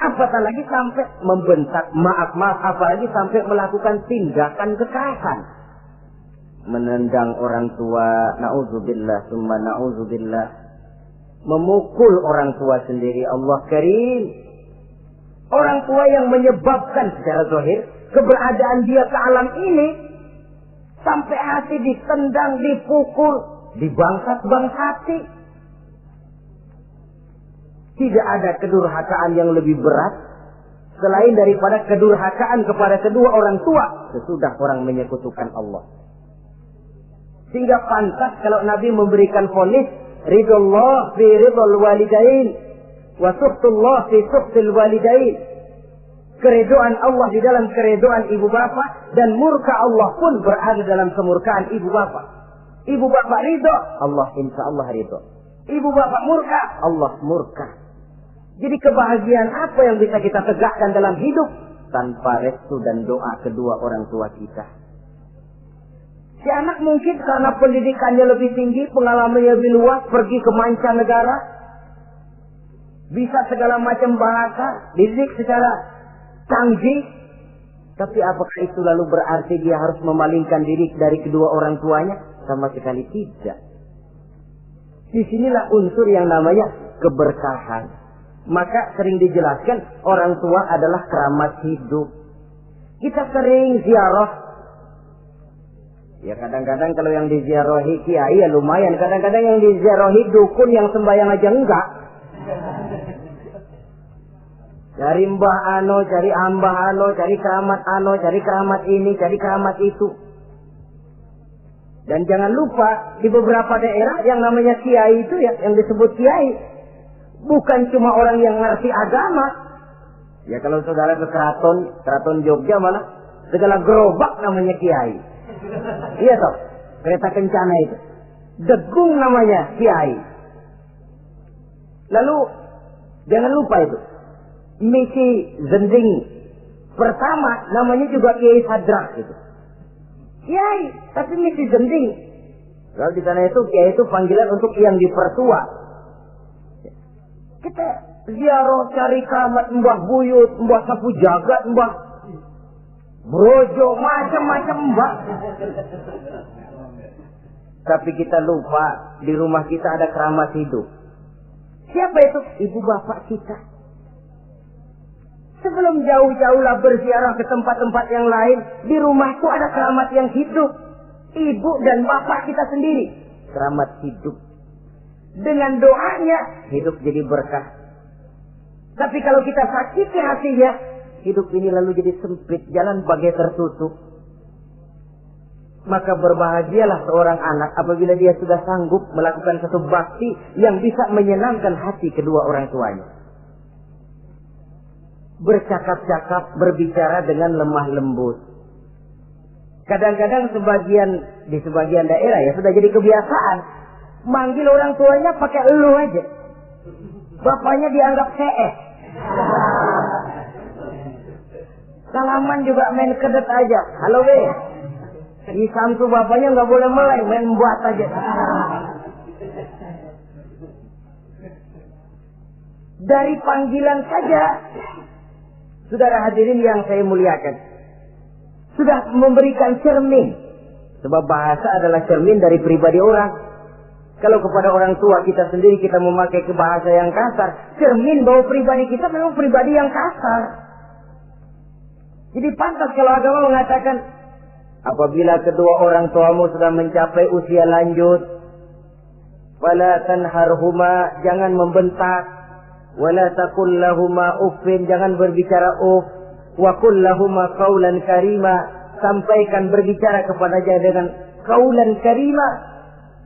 Apatah lagi sampai membentak, maaf, apalagi sampai melakukan tindakan kekerasan. Menendang orang tua, na'udzubillah, summa na'udzubillah. Memukul orang tua sendiri, Allah karim. Orang tua yang menyebabkan secara zahir keberadaan dia ke alam ini, sampai hati ditendang, dipukul, dibangsat-bangsati. Tidak ada kedurhakaan yang lebih berat selain daripada kedurhakaan kepada kedua orang tua sesudah orang menyekutukan Allah. Sehingga pantas kalau Nabi memberikan vonis, ridullah fi ridul walidain wa suhtullah fi suhtil walidain. Keredoan Allah di dalam keredoan ibu bapak, dan murka Allah pun berada dalam kemurkaan ibu bapak. Ibu bapak ridho, Allah insya Allah ridho. Ibu bapak murka, Allah murka. Jadi kebahagiaan apa yang bisa kita tegakkan dalam hidup tanpa restu dan doa kedua orang tua kita? Si anak mungkin karena pendidikannya lebih tinggi, pengalamannya lebih luas, pergi ke mancanegara, bisa segala macam bahasa, dididik secara canggih. Tapi apakah itu lalu berarti dia harus memalingkan diri dari kedua orang tuanya? Sama sekali tidak. Disinilah unsur yang namanya keberkahan. Maka sering dijelaskan orang tua adalah keramat hidup. Kita sering ziarah. Ya kadang-kadang kalau yang diziarahi kiai ya lumayan. Kadang-kadang yang diziarahi dukun yang sembahyang aja enggak. Cari mbah ano, cari ambah ano, cari keramat ini, cari keramat itu. Dan jangan lupa di beberapa daerah yang namanya kiai itu ya, yang disebut kiai, bukan cuma orang yang ngerti agama. Ya kalau saudara ke keraton Jogja mana segala gerobak namanya kiai. Iya toh, kereta kencana itu degung namanya kiai. Lalu jangan lupa itu misi Zending pertama namanya juga Kiai Sadrak itu. Kiai, tapi misi Zending. Kalau di sana itu kiai itu panggilan untuk yang dipertua. Kita ziarah cari keramat Mbah Buyut, Mbah Sapu Jagat, Mbah Brojo, macam-macam Mbah. Tapi kita lupa di rumah kita ada keramat hidup. Siapa itu? Ibu bapak kita. Sebelum jauh-jauhlah berziarah ke tempat-tempat yang lain, di rumahku ada keramat yang hidup. Ibu dan bapak kita sendiri. Keramat hidup. Dengan doanya, hidup jadi berkah. Tapi kalau kita sakiti hatinya, hidup ini lalu jadi sempit, jalan bagai tertutup. Maka berbahagialah seorang anak apabila dia sudah sanggup melakukan satu bakti yang bisa menyenangkan hati kedua orang tuanya. Bercakap-cakap, berbicara dengan lemah lembut. Kadang-kadang di sebagian daerah ya sudah jadi kebiasaan. Manggil orang tuanya pakai elu aja. Bapaknya dianggap CS. Salaman juga main kedet aja. Halo weh. Di samtu bapaknya nggak boleh meleng, main buat aja. Dari panggilan saja, saudara hadirin yang saya muliakan, sudah memberikan cermin. Sebab bahasa adalah cermin dari pribadi orang. Kalau kepada orang tua kita sendiri kita memakai bahasa yang kasar, cermin bahwa pribadi kita memang pribadi yang kasar. Jadi pantas kalau agama mengatakan, apabila kedua orang tuamu sudah mencapai usia lanjut, wala tanharhuma, jangan membentak, wala taqul lahuma uffin, jangan berbicara uff, wa qul lahuma qaulan karima, sampaikan berbicara kepadanya dengan qaulan karima.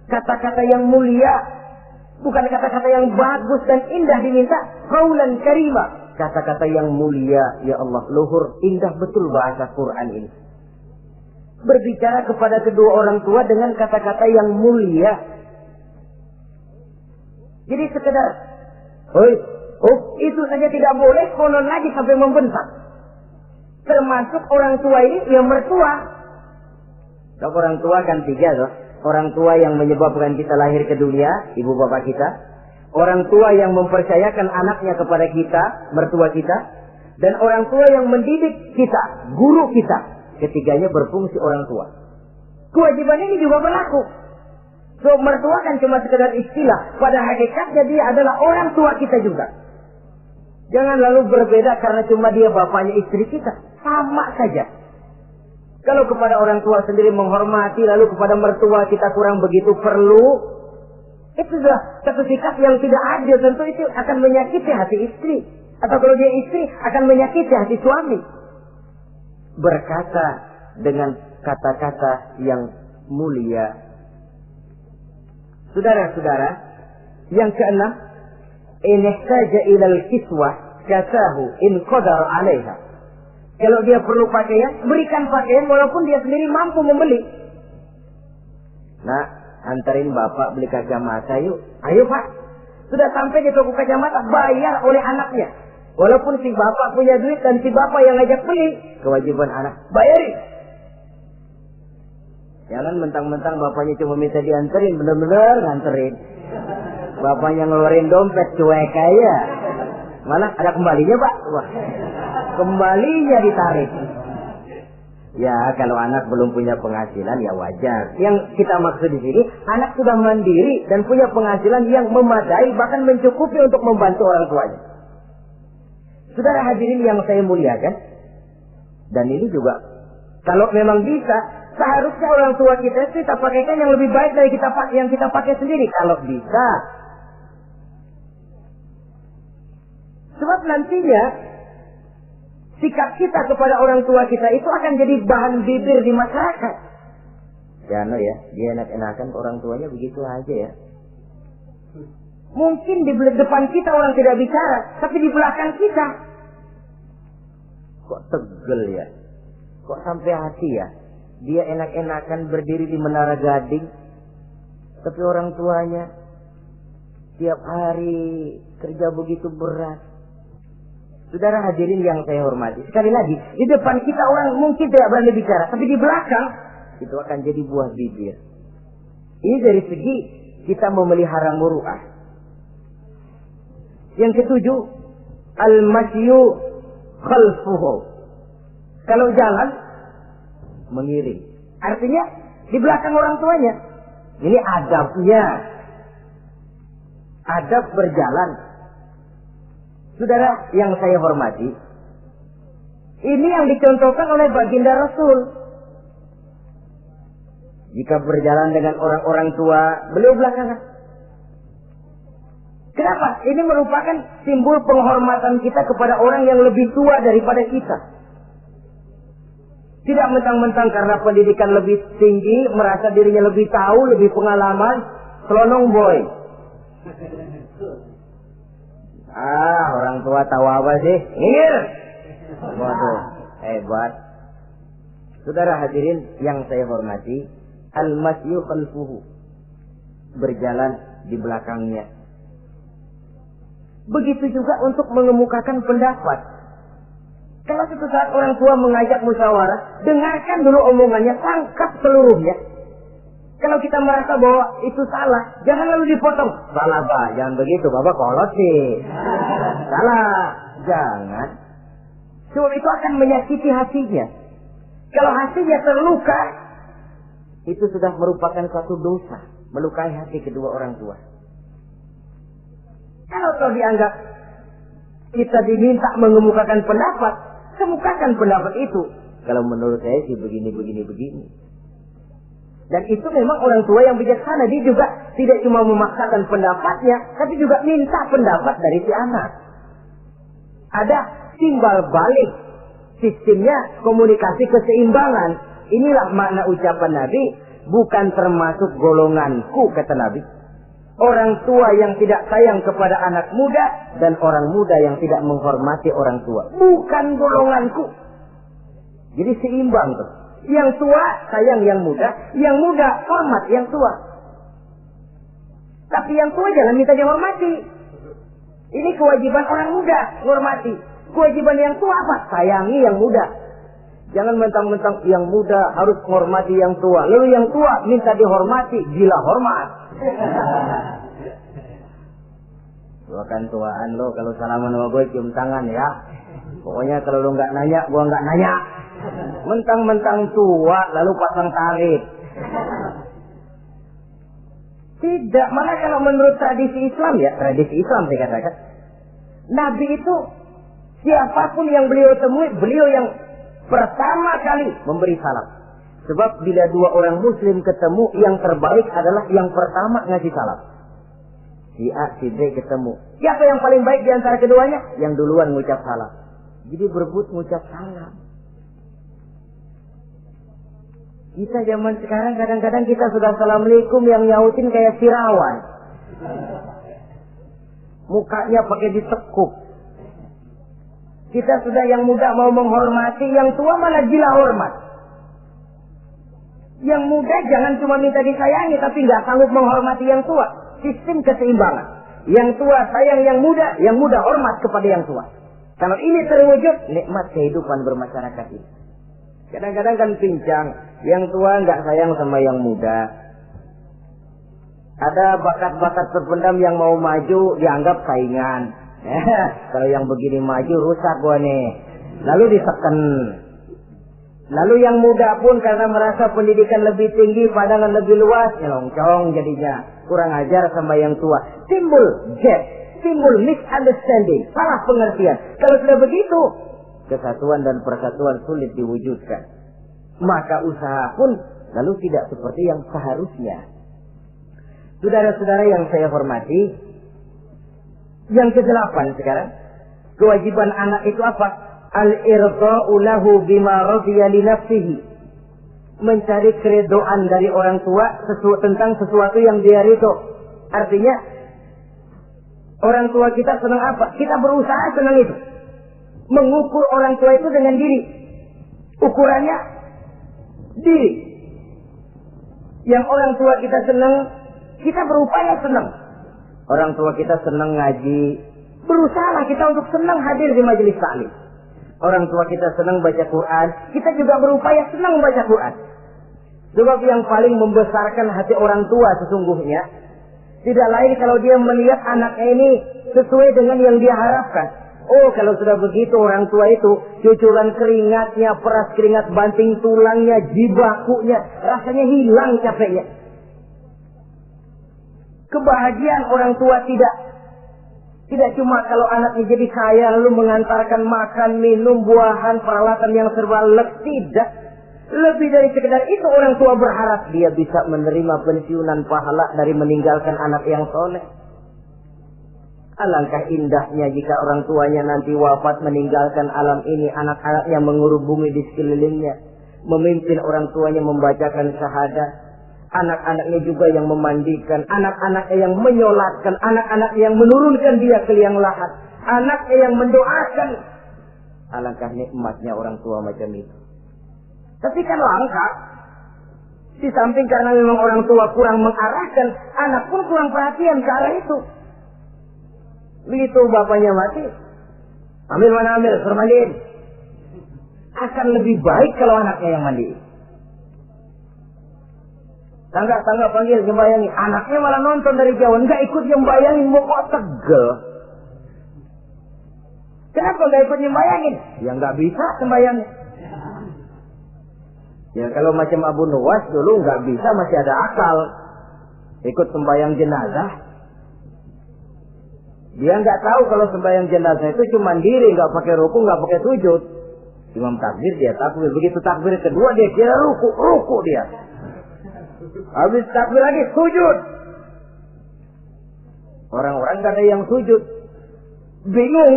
Kata-kata yang mulia, bukan kata-kata yang bagus dan indah diminta, qaulan karima, kata-kata yang mulia. Ya Allah, luhur indah betul bahasa Quran ini. Berbicara kepada kedua orang tua dengan kata-kata yang mulia. Jadi sekedar itu saja tidak boleh, konon lagi sampai membentak. Termasuk orang tua ini yang mertua. Kalau orang tua kan tiga loh. Orang tua yang menyebabkan kita lahir ke dunia, ibu bapak kita. Orang tua yang mempercayakan anaknya kepada kita, mertua kita. Dan orang tua yang mendidik kita, guru kita. Ketiganya berfungsi orang tua. Kewajiban ini juga berlaku. So, mertua kan cuma sekedar istilah. Pada hakikatnya dia adalah orang tua kita juga. Jangan lalu berbeda karena cuma dia bapaknya istri kita. Sama saja. Kalau kepada orang tua sendiri menghormati, lalu kepada mertua kita kurang begitu perlu, itu sudah satu sikap yang tidak adil. Tentu itu akan menyakiti hati istri. Atau kalau dia istri, akan menyakiti hati suami. Berkata dengan kata-kata yang mulia. Saudara-saudara, yang keenam, in ihtaja ilal kiswah kasahu in qadar 'alaiha. Kalau dia perlu pakaian, berikan pakaian walaupun dia sendiri mampu membeli. Nah, antarin bapak beli kacamata yuk. Ayo pak, Sudah sampai di toko kacamata, bayar oleh anaknya. Walaupun si bapak punya duit dan si bapak yang ngajak beli, kewajiban anak, bayarin. Jangan mentang-mentang bapaknya cuma minta dianterin, bener-bener nganterin. Bapaknya ngeluarin dompet cuek aja. Malah ada kembalinya, Pak. Wah, kembalinya ditarik. Ya, kalau anak belum punya penghasilan ya wajar. Yang kita maksud di sini, anak sudah mandiri dan punya penghasilan yang memadai, bahkan mencukupi untuk membantu orang tuanya. Saudara hadirin yang saya muliakan, dan ini juga kalau memang bisa, seharusnya orang tua kita pakaikan yang lebih baik dari yang kita pakai sendiri. Kalau bisa. Sebab nantinya sikap kita kepada orang tua kita itu akan jadi bahan bibir di masyarakat. Ya, dia enak-enakan orang tuanya begitu aja ya. Mungkin di depan kita orang tidak bicara, tapi di belakang kita. Kok tegel ya? Kok sampai hati ya? Dia enak-enakan berdiri di Menara Gading, tapi orang tuanya tiap hari kerja begitu berat. Saudara hadirin yang saya hormati, sekali lagi, di depan kita orang mungkin tidak berani bicara, tapi di belakang itu akan jadi buah bibir. Ini dari segi kita memelihara muru'ah. Yang ketujuh, al-masyu khalfuhu. Kalau jalan, mengiring. Artinya, di belakang orang tuanya. Ini adabnya. Adab berjalan. Saudara yang saya hormati, ini yang dicontohkan oleh baginda Rasul. Jika berjalan dengan orang-orang tua, beliau belakangan. Kenapa? Ini merupakan simbol penghormatan kita kepada orang yang lebih tua daripada kita. Tidak mentang-mentang karena pendidikan lebih tinggi, merasa dirinya lebih tahu, lebih pengalaman, selonong boy. Orang tua tahu apa sih? Ngir. Waduh, hebat. Saudara hadirin yang saya hormati, al-masyu khalfuhu. Berjalan di belakangnya. Begitu juga untuk mengemukakan pendapat. Kalau suatu saat orang tua mengajak musyawarah, dengarkan dulu omongannya, tangkap seluruhnya. Kalau kita merasa bahwa itu salah, jangan lalu dipotong. Salah, Pak, jangan begitu, Bapak kolot sih. Salah, jangan. Sebab itu akan menyakiti hatinya. Kalau hatinya terluka, itu sudah merupakan suatu dosa, melukai hati kedua orang tua. Kalau toh dianggap kita diminta mengemukakan pendapat, kemukakan pendapat itu. Kalau menurut saya sih begini. Dan itu memang orang tua yang bijaksana. Dia juga tidak cuma memaksakan pendapatnya, tapi juga minta pendapat dari si anak. Ada timbal balik. Sistemnya komunikasi keseimbangan. Inilah makna ucapan Nabi. Bukan termasuk golonganku, kata Nabi. Orang tua yang tidak sayang kepada anak muda, dan orang muda yang tidak menghormati orang tua. Bukan golonganku. Jadi seimbang tuh. Yang tua sayang yang muda hormat yang tua. Tapi yang tua jangan minta dihormati. Ini kewajiban orang muda, hormati. Kewajiban yang tua apa? Sayangi yang muda. Jangan mentang-mentang yang muda harus menghormati yang tua. Lalu yang tua minta dihormati, gila hormat. Gua kan tuaan lo, kalau salaman sama gue cium tangan ya. Pokoknya kalau lo nggak nanya, gua nggak nanya. Mentang-mentang tua lalu pasang tarik. Tidak, malah kalau menurut tradisi Islam ya, tradisi Islam saya katakan, Nabi itu siapapun yang beliau temui, beliau yang pertama kali memberi salam. Sebab bila dua orang muslim ketemu, yang terbaik adalah yang pertama ngasih salam. Si A, si B ketemu. Siapa yang paling baik di antara keduanya? Yang duluan ngucap salam. Jadi berebut ngucap salam. Kita zaman sekarang kadang-kadang kita sudah assalamualaikum, yang nyautin kayak sirawan. Mukanya pakai ditekuk. Kita sudah yang muda mau menghormati, yang tua malah gila hormat. Yang muda jangan cuma minta disayangi, tapi nggak sanggup menghormati yang tua. Sistem keseimbangan. yang tua sayang yang muda hormat kepada yang tua. Kalau ini terwujud, nikmat kehidupan bermasyarakat ini. Kadang-kadang kan pincang, yang tua nggak sayang sama yang muda. Ada bakat-bakat terpendam yang mau maju dianggap saingan. Kalau yang begini maju rusak gua nih. Lalu diteken. Lalu yang muda pun karena merasa pendidikan lebih tinggi, pandangan lebih luas, nyelongcong jadinya. Kurang ajar sama yang tua. Timbul gap, timbul misunderstanding, salah pengertian. Kalau sudah begitu, kesatuan dan persatuan sulit diwujudkan. Maka usaha pun lalu tidak seperti yang seharusnya. Saudara-saudara yang saya hormati, yang ke-8 sekarang, kewajiban anak itu apa? Al-irda'u lahu bima radiya li nafsihi. Mencari keredoan dari orang tua tentang sesuatu yang dia ridho. Artinya, orang tua kita senang apa? Kita berusaha senang itu. Mengukur orang tua itu dengan diri. Ukurannya diri. Yang orang tua kita senang, kita berupaya senang. Orang tua kita senang ngaji, berusaha kita untuk senang hadir di majelis taklim. Orang tua kita senang baca Quran, kita juga berupaya senang baca Quran. Sebab yang paling membesarkan hati orang tua sesungguhnya tidak lain kalau dia melihat anaknya ini sesuai dengan yang dia harapkan. Oh, kalau sudah begitu orang tua itu cucuran keringatnya, peras keringat banting tulangnya, jibakunya, rasanya hilang capeknya. Kebahagiaan orang tua tidak cuma kalau anaknya jadi kaya lalu mengantarkan makan, minum, buahan, peralatan yang serba lengkap. Tidak. Lebih dari sekedar itu orang tua berharap dia bisa menerima pensiunan pahala dari meninggalkan anak yang soleh. Alangkah indahnya jika orang tuanya nanti wafat meninggalkan alam ini, anak-anaknya mengurubungi di sekelilingnya, memimpin orang tuanya membacakan syahadat. Anak-anaknya juga yang memandikan, anak-anaknya yang menyolatkan, anak-anaknya yang menurunkan dia ke liang lahat, anaknya yang mendoakan. Alangkah nikmatnya orang tua macam itu. Tapi kan langka. Di samping karena memang orang tua kurang mengarahkan, anak pun kurang perhatian ke arah itu. Begitu bapaknya mati, ambil mana ambil, suruh mandiin. Akan lebih baik kalau anaknya yang mandiin. Tangga panggil sembayangi, anaknya malah nonton dari jauh, enggak ikut nyembayangin, mau kok tegel. Kenapa enggak ikut nyembayangin? Ya enggak bisa sembayangin. Ya kalau macam Abu Nuwas dulu enggak bisa, masih ada akal. Ikut sembayang jenazah. Dia enggak tahu kalau sembayang jenazah itu cuma diri, enggak pakai ruku, enggak pakai sujud. Imam takbir dia takbir, begitu takbir kedua dia kira ruku dia. Habis takbir lagi sujud. Orang-orang gak ada yang sujud. Bingung.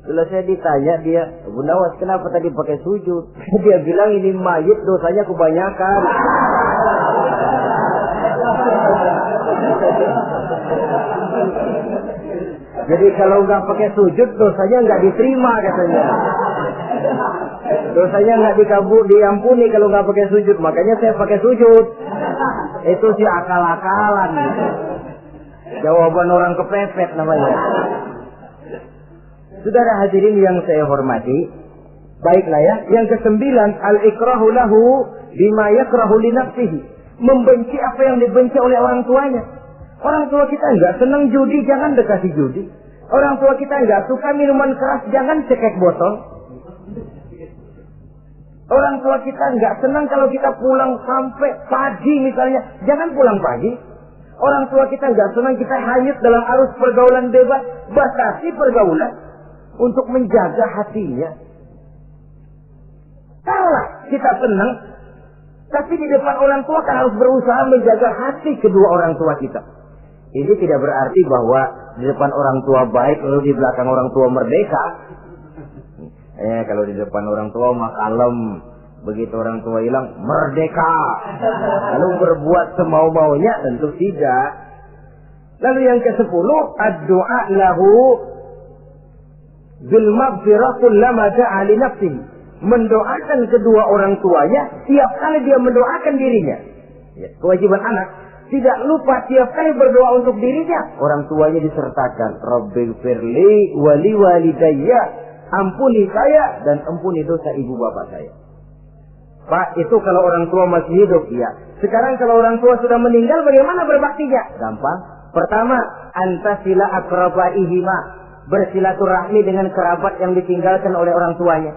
Selesai ditanya dia, Abu Nawas kenapa tadi pakai sujud? Dia bilang ini mayit dosanya kebanyakan. Jadi kalau nggak pakai sujud dosanya nggak diterima katanya. Dosanya nggak diampuni kalau nggak pakai sujud. Makanya saya pakai sujud. Itu sih akal-akalan. Jawaban orang kepepet namanya. Saudara hadirin yang saya hormati, baiklah ya. Yang ke-9, al-ikrahu lahu bima yakrahu li nafsihi. Membenci apa yang dibenci oleh orang tuanya. Orang tua kita enggak senang judi, jangan dekati judi. Orang tua kita enggak suka minuman keras, jangan cekek botol. Orang tua kita enggak senang kalau kita pulang sampai pagi misalnya, jangan pulang pagi. Orang tua kita enggak senang kita hanyut dalam arus pergaulan bebas, batasi pergaulan untuk menjaga hatinya. Kalau kita senang, tapi di depan orang tua kan harus berusaha menjaga hati kedua orang tua kita. Ini tidak berarti bahwa di depan orang tua baik lalu di belakang orang tua merdeka. Kalau di depan orang tua mah kalem, begitu orang tua hilang merdeka. Lalu berbuat semau-maunya, tentu tidak. Lalu yang ke-10, ad-du'a lahu bil maghfirah kullama da'a li nafsihi. Mendoakan kedua orang tuanya tiap kali dia mendoakan dirinya. Ya, kewajiban anak tidak lupa tiap kali berdoa untuk dirinya, orang tuanya disertakan. Rabbighfirli wali walidayya, ampuni saya dan ampuni dosa ibu bapak saya. Pak, itu kalau orang tua masih hidup, ya. Sekarang kalau orang tua sudah meninggal, bagaimana berbaktinya? Gampang. Pertama, antasila akrabaihima, bersilaturahmi dengan kerabat yang ditinggalkan oleh orang tuanya.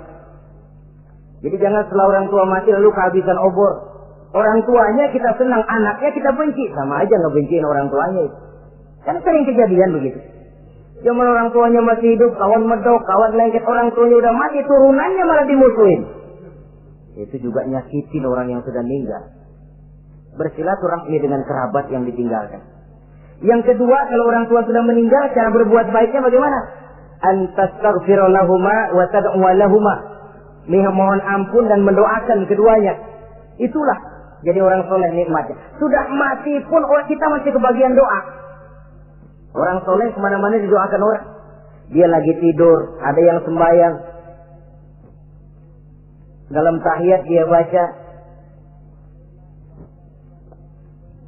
Jadi jangan setelah orang tua mati lalu kehabisan obor. Orang tuanya kita senang, anaknya kita benci, sama aja ngebenciin orang tuanya itu. Kan sering kejadian begitu. Zaman orang tuanya masih hidup, kawan medok, kawan lengket, orang tuanya udah mati, turunannya malah dimusuhin. Itu juga nyakitin orang yang sudah meninggal. Bersilaturahmi dengan kerabat yang ditinggalkan. Yang kedua, kalau orang tua sudah meninggal, cara berbuat baiknya bagaimana? Antastaghfira lahuma wa tad'u lahuma. Mohon ampun dan mendoakan keduanya. Itulah jadi orang soleh nikmatnya. Sudah mati pun orang kita masih kebagian doa. Orang soleh kemana-mana didoakan orang. Dia lagi tidur, ada yang sembahyang. Dalam tahiyat dia baca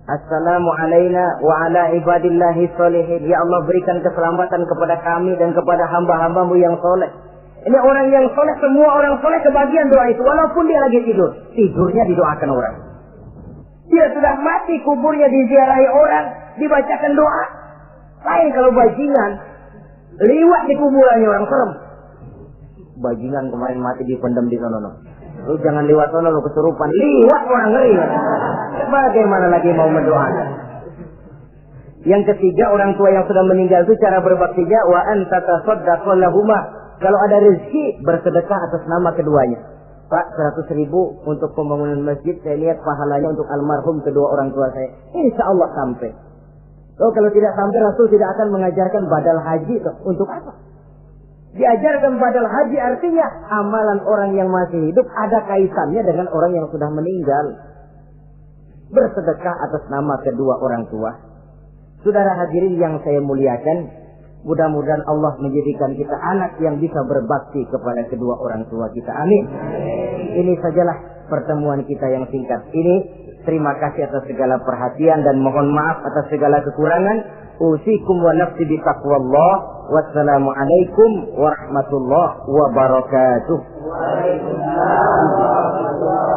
Assalamu alaina wa ala ibadillahi sholihin. Ya Allah, berikan keselamatan kepada kami dan kepada hamba-hambamu yang soleh. Ini orang yang soleh, semua orang soleh kebagian doa itu. Walaupun dia lagi tidur, tidurnya didoakan orang. Dia sudah mati, kuburnya diziarahi orang, dibacakan doa. Lain kalau bajingan, liwat di kuburannya orang, serem. Bajingan kemarin mati dipendam di sana. Lu jangan lewat sana, lu kesurupan. Liwat orang, ngeri. Bagaimana lagi mau mendoakan? Yang ketiga, orang tua yang sudah meninggal itu cara berbaktinya wa anta tasaddaqu lahuma. Kalau ada rezeki, bersedekah atas nama keduanya. Pak, 100.000 untuk pembangunan masjid, saya lihat pahalanya untuk almarhum kedua orang tua saya. Insya Allah sampai. Oh, kalau tidak sampai, Rasul tidak akan mengajarkan badal haji. Untuk apa? Diajarkan badal haji artinya amalan orang yang masih hidup ada kaitannya dengan orang yang sudah meninggal. Bersedekah atas nama kedua orang tua. Saudara hadirin yang saya muliakan, mudah-mudahan Allah menjadikan kita anak yang bisa berbakti kepada kedua orang tua kita. Amin. Ini sajalah pertemuan kita yang singkat ini. Terima kasih atas segala perhatian dan mohon maaf atas segala kekurangan. Usikum wa nafsi bi taqwallah. Wassalamualaikum warahmatullahi wabarakatuh. Waalaikumsalam warahmatullahi wabarakatuh.